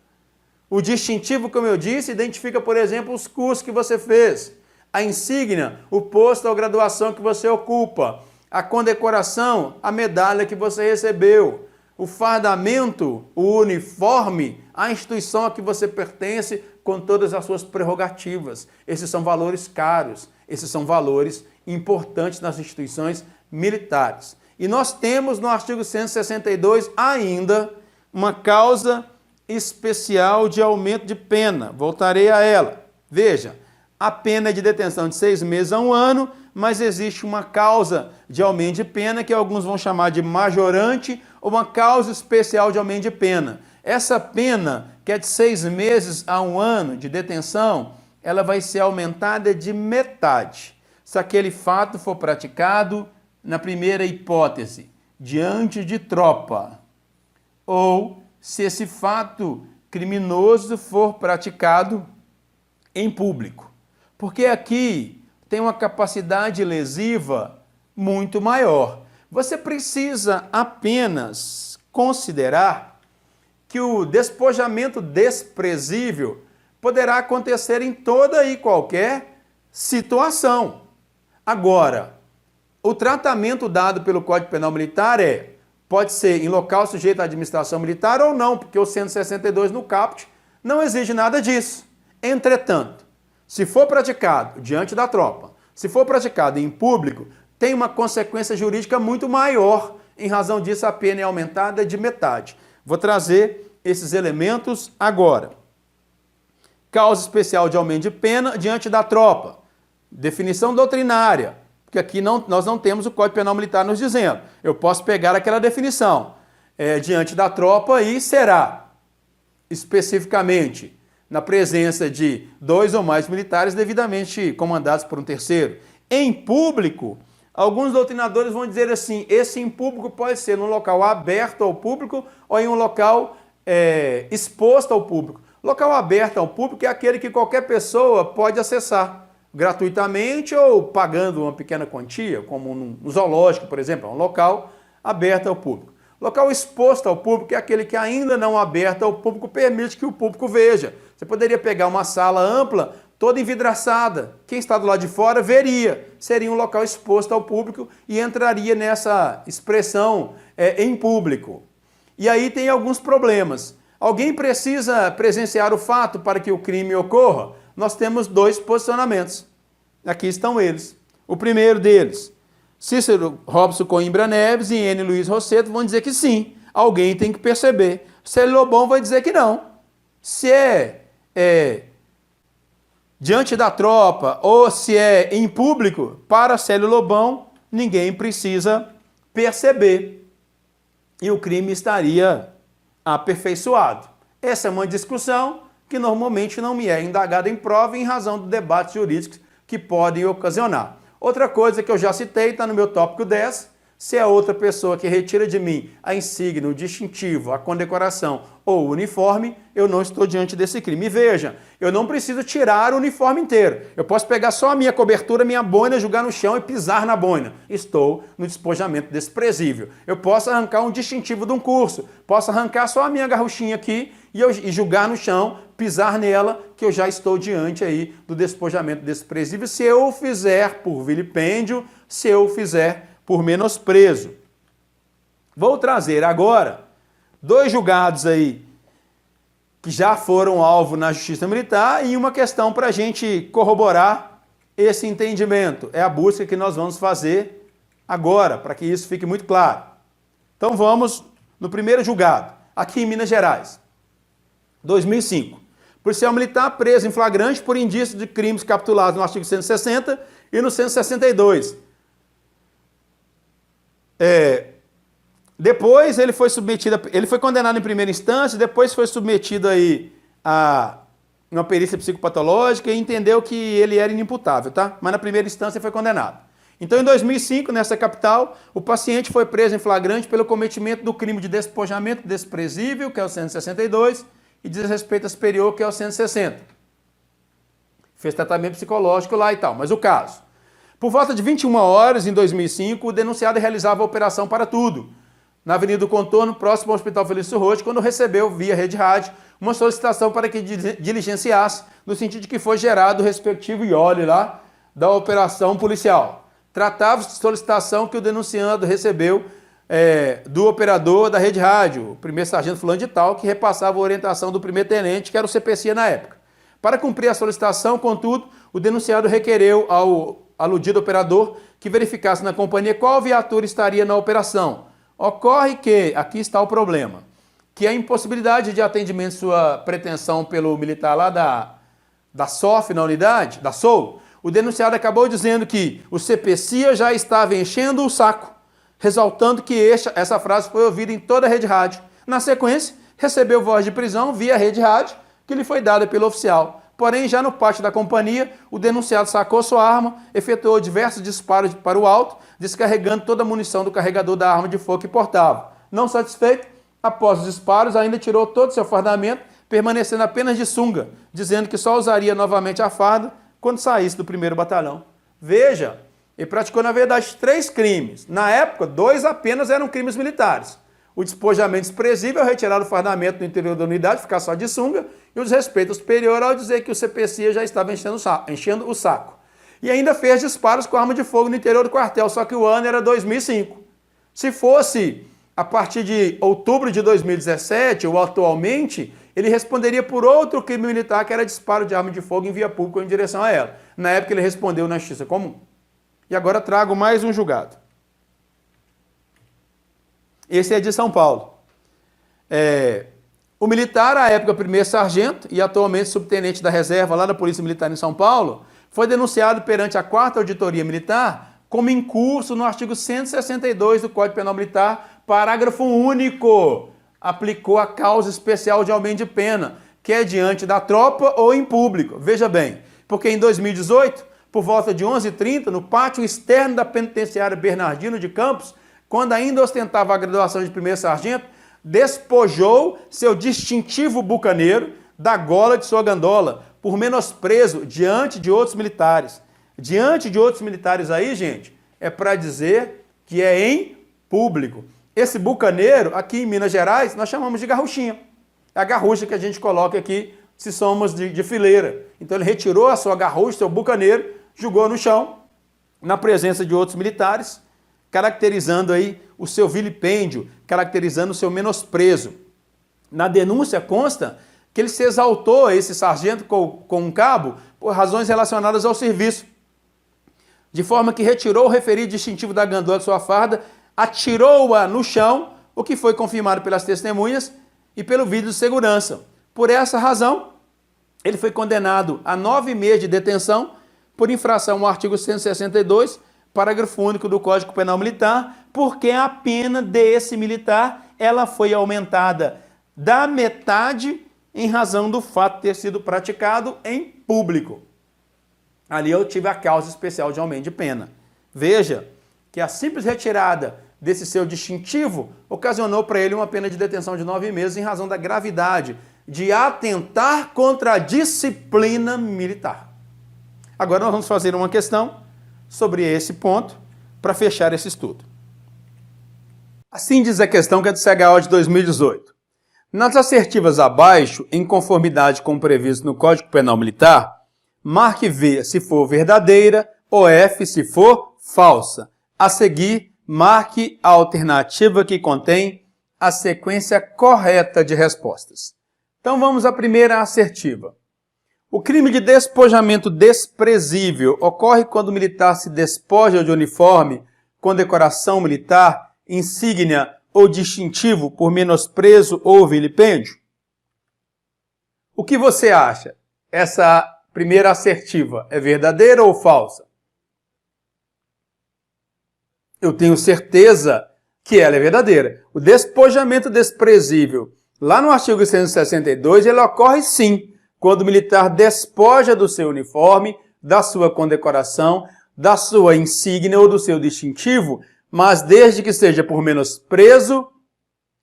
O distintivo, como eu disse, identifica, por exemplo, os cursos que você fez. A insígnia, o posto ou graduação que você ocupa. A condecoração, a medalha que você recebeu. O fardamento, o uniforme, a instituição a que você pertence com todas as suas prerrogativas. Esses são valores caros, esses são valores importantes nas instituições militares. E nós temos no artigo 162 ainda uma causa especial de aumento de pena. Voltarei a ela. Veja, a pena é de detenção de 6 meses a 1 ano, mas existe uma causa de aumento de pena que alguns vão chamar de majorante ou uma causa especial de aumento de pena. Essa pena, que é de 6 meses a 1 ano de detenção, ela vai ser aumentada de metade. Se aquele fato for praticado, na primeira hipótese, diante de tropa, ou se esse fato criminoso for praticado em público. Porque aqui tem uma capacidade lesiva muito maior. Você precisa apenas considerar que o despojamento desprezível poderá acontecer em toda e qualquer situação. Agora, o tratamento dado pelo Código Penal Militar pode ser em local sujeito à administração militar ou não, porque o 162 no caput não exige nada disso. Entretanto, se for praticado diante da tropa, se for praticado em público, tem uma consequência jurídica muito maior. Em razão disso, a pena é aumentada de metade. Vou trazer esses elementos agora. Causa especial de aumento de pena diante da tropa. Definição doutrinária, porque aqui nós não temos o Código Penal Militar nos dizendo. Eu posso pegar aquela definição diante da tropa e será especificamente na presença de 2 ou mais militares devidamente comandados por um terceiro. Em público, alguns doutrinadores vão dizer assim, esse em público pode ser num local aberto ao público ou em um local exposto ao público. Local aberto ao público é aquele que qualquer pessoa pode acessar gratuitamente ou pagando uma pequena quantia, como no zoológico, por exemplo, é um local aberto ao público. Local exposto ao público é aquele que ainda não aberto ao público permite que o público veja. Você poderia pegar uma sala ampla, toda envidraçada. Quem está do lado de fora veria. Seria um local exposto ao público e entraria nessa expressão em público. E aí tem alguns problemas. Alguém precisa presenciar o fato para que o crime ocorra? Nós temos 2 posicionamentos. Aqui estão eles. O primeiro deles, Cícero Robson Coimbra Neves e N. Luiz Rosseto vão dizer que sim, alguém tem que perceber. Célio Lobão vai dizer que não. Se é diante da tropa ou se é em público, para Célio Lobão, ninguém precisa perceber. E o crime estaria aperfeiçoado. Essa é uma discussão que normalmente não me é indagada em prova em razão dos debates jurídicos que podem ocasionar. Outra coisa que eu já citei, está no meu tópico 10, se é outra pessoa que retira de mim a insígnia, o distintivo, a condecoração ou o uniforme, eu não estou diante desse crime. E veja, eu não preciso tirar o uniforme inteiro. Eu posso pegar só a minha cobertura, minha boina, jogar no chão e pisar na boina. Estou no despojamento desprezível. Eu posso arrancar um distintivo de um curso, posso arrancar só a minha garruchinha aqui e jogar no chão, pisar nela, que eu já estou diante aí do despojamento desprezível, se eu o fizer por vilipêndio, se eu o fizer por menosprezo. Vou trazer agora 2 julgados aí que já foram alvo na Justiça Militar e uma questão para a gente corroborar esse entendimento. É a busca que nós vamos fazer agora, para que isso fique muito claro. Então vamos no primeiro julgado, aqui em Minas Gerais, 2005. Policial militar preso em flagrante por indício de crimes capitulados no artigo 160 e no 162. Depois ele foi condenado em primeira instância, depois foi submetido aí a uma perícia psicopatológica e entendeu que ele era inimputável, tá? Mas na primeira instância ele foi condenado. Então em 2005, nessa capital, o paciente foi preso em flagrante pelo cometimento do crime de despojamento desprezível, que é o 162, e desrespeito superior, que é o 160. Fez tratamento psicológico lá e tal, mas o caso. Por volta de 21 horas, em 2005, o denunciado realizava a operação Para Tudo, na Avenida do Contorno, próximo ao Hospital Felício Rocha, quando recebeu, via rede rádio, uma solicitação para que diligenciasse, no sentido de que foi gerado o respectivo IOLE lá da operação policial. Tratava-se de solicitação que o denunciando recebeu do operador da rede rádio, o primeiro sargento fulano de tal, que repassava a orientação do primeiro tenente, que era o CPC na época. Para cumprir a solicitação, contudo, o denunciado requereu ao aludido operador que verificasse na companhia qual viatura estaria na operação. Ocorre que, aqui está o problema, que a impossibilidade de atendimento sua pretensão pelo militar lá da SOF na unidade, da SOU, o denunciado acabou dizendo que o CPC já estava enchendo o saco, ressaltando que essa frase foi ouvida em toda a rede rádio. Na sequência, recebeu voz de prisão via rede rádio, que lhe foi dada pelo oficial. Porém, já no pátio da companhia, o denunciado sacou sua arma, efetuou diversos disparos para o alto, descarregando toda a munição do carregador da arma de fogo que portava. Não satisfeito, após os disparos, ainda tirou todo o seu fardamento, permanecendo apenas de sunga, dizendo que só usaria novamente a farda quando saísse do 1º batalhão. Veja, ele praticou, na verdade, 3 crimes. Na época, 2 apenas eram crimes militares. O despojamento desprezível, retirar o fardamento do interior da unidade, ficar só de sunga, e o desrespeito superior ao dizer que o CPC já estava enchendo o saco. E ainda fez disparos com arma de fogo no interior do quartel, só que o ano era 2005. Se fosse a partir de outubro de 2017, ou atualmente, ele responderia por outro crime militar, que era disparo de arma de fogo em via pública ou em direção a ela. Na época ele respondeu na Justiça Comum. E agora trago mais um julgado. Esse é de São Paulo. O militar, à época primeiro sargento e atualmente subtenente da reserva lá da Polícia Militar em São Paulo, foi denunciado perante a 4ª Auditoria Militar como incurso no artigo 162 do Código Penal Militar, parágrafo único. Aplicou a causa especial de aumento de pena, que é diante da tropa ou em público. Veja bem, porque em 2018, por volta de 11h30, no pátio externo da penitenciária Bernardino de Campos, quando ainda ostentava a graduação de primeiro sargento, despojou seu distintivo bucaneiro da gola de sua gandola, por menosprezo diante de outros militares. Diante de outros militares aí, gente, é para dizer que é em público. Esse bucaneiro, aqui em Minas Gerais, nós chamamos de garruchinha. É a garrucha que a gente coloca aqui, se somos de fileira. Então ele retirou a sua garrucha, seu bucaneiro, jogou no chão, na presença de outros militares, caracterizando aí o seu vilipêndio, caracterizando o seu menosprezo. Na denúncia consta que ele se exaltou, esse sargento com um cabo, por razões relacionadas ao serviço, de forma que retirou o referido distintivo da gandola de sua farda, atirou-a no chão, o que foi confirmado pelas testemunhas e pelo vídeo de segurança. Por essa razão, ele foi condenado a 9 meses de detenção por infração ao artigo 162, parágrafo único do Código Penal Militar, porque a pena desse militar ela foi aumentada da metade em razão do fato ter sido praticado em público. Ali eu tive a causa especial de aumento de pena. Veja que a simples retirada desse seu distintivo ocasionou para ele uma pena de detenção de 9 meses em razão da gravidade de atentar contra a disciplina militar. Agora nós vamos fazer uma questão sobre esse ponto para fechar esse estudo. Assim diz a questão que é do CHO de 2018. Nas assertivas abaixo, em conformidade com o previsto no Código Penal Militar, marque V se for verdadeira ou F se for falsa. A seguir, marque a alternativa que contém a sequência correta de respostas. Então vamos à primeira assertiva. O crime de despojamento desprezível ocorre quando o militar se despoja de uniforme, condecoração militar, insígnia ou distintivo por menosprezo ou vilipêndio? O que você acha? Essa primeira assertiva é verdadeira ou falsa? Eu tenho certeza que ela é verdadeira. O despojamento desprezível, lá no artigo 162, ele ocorre sim, quando o militar despoja do seu uniforme, da sua condecoração, da sua insígnia ou do seu distintivo, mas desde que seja por menosprezo,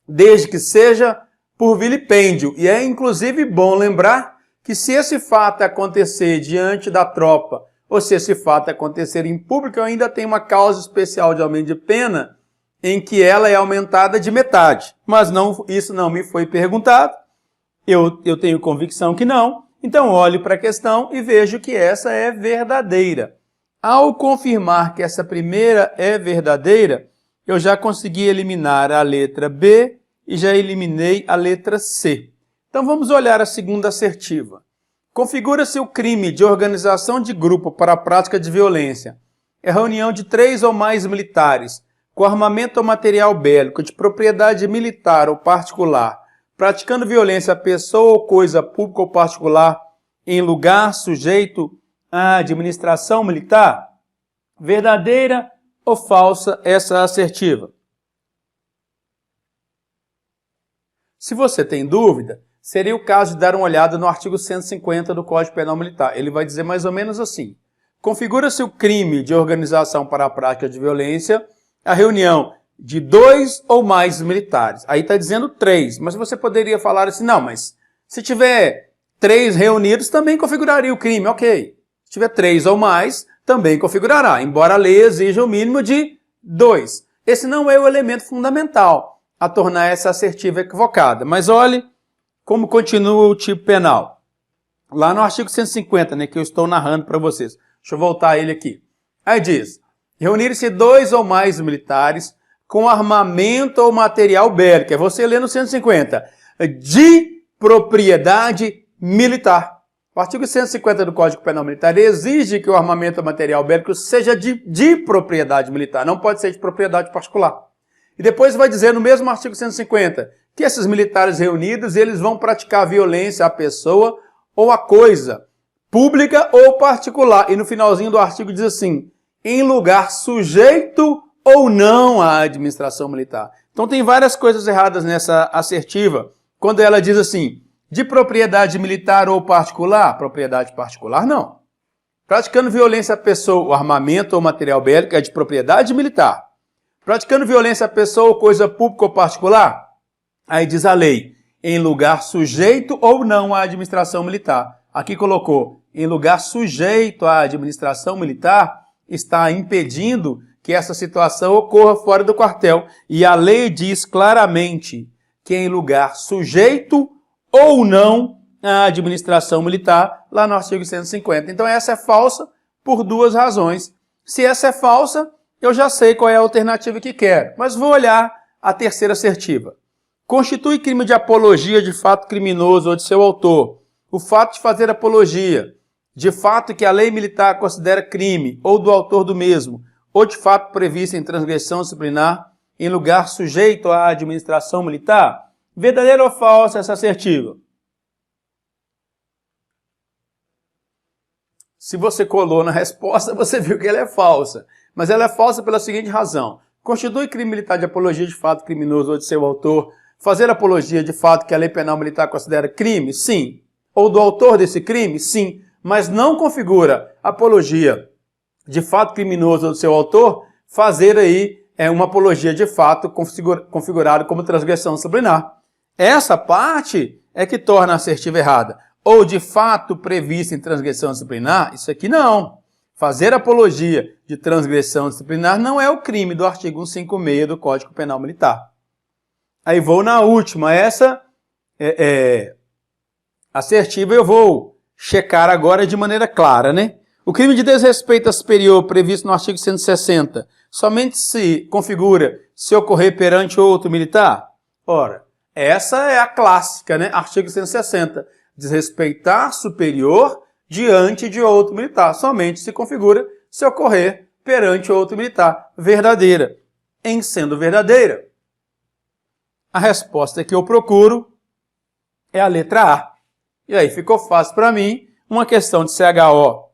desde que seja por vilipêndio. E é inclusive bom lembrar que se esse fato acontecer diante da tropa, ou se esse fato acontecer em público, eu ainda tenho uma causa especial de aumento de pena, em que ela é aumentada de metade. Mas isso não me foi perguntado. Eu tenho convicção que não. Então olhe para a questão e vejo que essa é verdadeira. Ao confirmar que essa primeira é verdadeira, eu já consegui eliminar a letra B e já eliminei a letra C. Então vamos olhar a segunda assertiva. Configura-se o crime de organização de grupo para a prática de violência. É reunião de 3 ou mais militares, com armamento ou material bélico de propriedade militar ou particular, praticando violência a pessoa ou coisa pública ou particular em lugar sujeito à administração militar? Verdadeira ou falsa essa assertiva? Se você tem dúvida, seria o caso de dar uma olhada no artigo 150 do Código Penal Militar. Ele vai dizer mais ou menos assim: configura-se o crime de organização para a prática de violência a reunião de 2 ou mais militares. Aí está dizendo 3, mas você poderia falar assim, não, mas se tiver 3 reunidos, também configuraria o crime, ok. Se tiver 3 ou mais, também configurará, embora a lei exija o mínimo de 2. Esse não é o elemento fundamental a tornar essa assertiva equivocada. Mas olhe como continua o tipo penal. Lá no artigo 150, né, que eu estou narrando para vocês. Deixa eu voltar ele aqui. Aí diz, reunir-se 2 ou mais militares com armamento ou material bélico. É você lê no 150. De propriedade militar. O artigo 150 do Código Penal Militar exige que o armamento ou material bélico seja de propriedade militar. Não pode ser de propriedade particular. E depois vai dizer no mesmo artigo 150 que esses militares reunidos eles vão praticar violência à pessoa ou à coisa, pública ou particular. E no finalzinho do artigo diz assim, em lugar sujeito ou não à administração militar. Então tem várias coisas erradas nessa assertiva. Quando ela diz assim, de propriedade militar ou particular, propriedade particular não. Praticando violência à pessoa, o armamento ou material bélico é de propriedade militar. Praticando violência à pessoa ou coisa pública ou particular, aí diz a lei, em lugar sujeito ou não à administração militar. Aqui colocou, em lugar sujeito à administração militar, está impedindo que essa situação ocorra fora do quartel. E a lei diz claramente que em lugar sujeito ou não à administração militar, lá no artigo 150. Então essa é falsa por 2 razões. Se essa é falsa, eu já sei qual é a alternativa que quero. Mas vou olhar a terceira assertiva. Constitui crime de apologia de fato criminoso ou de seu autor. O fato de fazer apologia, de fato que a lei militar considera crime, ou do autor do mesmo, ou de fato previsto em transgressão disciplinar, em lugar sujeito à administração militar? Verdadeira ou falsa essa assertiva? Se você colou na resposta, você viu que ela é falsa. Mas ela é falsa pela seguinte razão. Constitui crime militar de apologia de fato criminoso ou de seu autor fazer apologia de fato que a lei penal militar considera crime? Sim. Ou do autor desse crime? Sim. Mas não configura apologia de fato criminoso ou do seu autor fazer aí uma apologia de fato configurado como transgressão disciplinar. Essa parte é que torna a assertiva errada. Ou de fato previsto em transgressão disciplinar, isso aqui não. Fazer apologia de transgressão disciplinar não é o crime do artigo 156 do Código Penal Militar. Aí vou na última, essa assertiva eu vou checar agora de maneira clara, né? O crime de desrespeito a superior previsto no artigo 160 somente se configura se ocorrer perante outro militar? Ora, essa é a clássica, né? Artigo 160. Desrespeitar superior diante de outro militar. Somente se configura se ocorrer perante outro militar. Verdadeira. Em sendo verdadeira, a resposta que eu procuro é a letra A. E aí ficou fácil para mim. Uma questão de CHO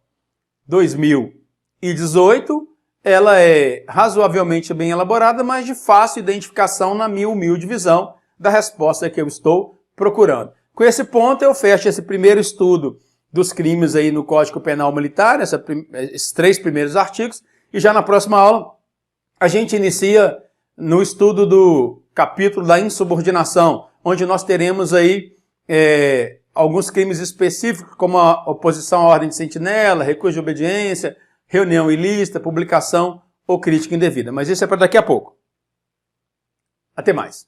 2018, ela é razoavelmente bem elaborada, mas de fácil identificação na minha humilde visão da resposta que eu estou procurando. Com esse ponto, eu fecho esse primeiro estudo dos crimes aí no Código Penal Militar, esses 3 primeiros artigos, e já na próxima aula a gente inicia no estudo do capítulo da insubordinação, onde nós teremos aí alguns crimes específicos, como a oposição à ordem de sentinela, recurso de obediência, reunião ilícita, publicação ou crítica indevida. Mas isso é para daqui a pouco. Até mais.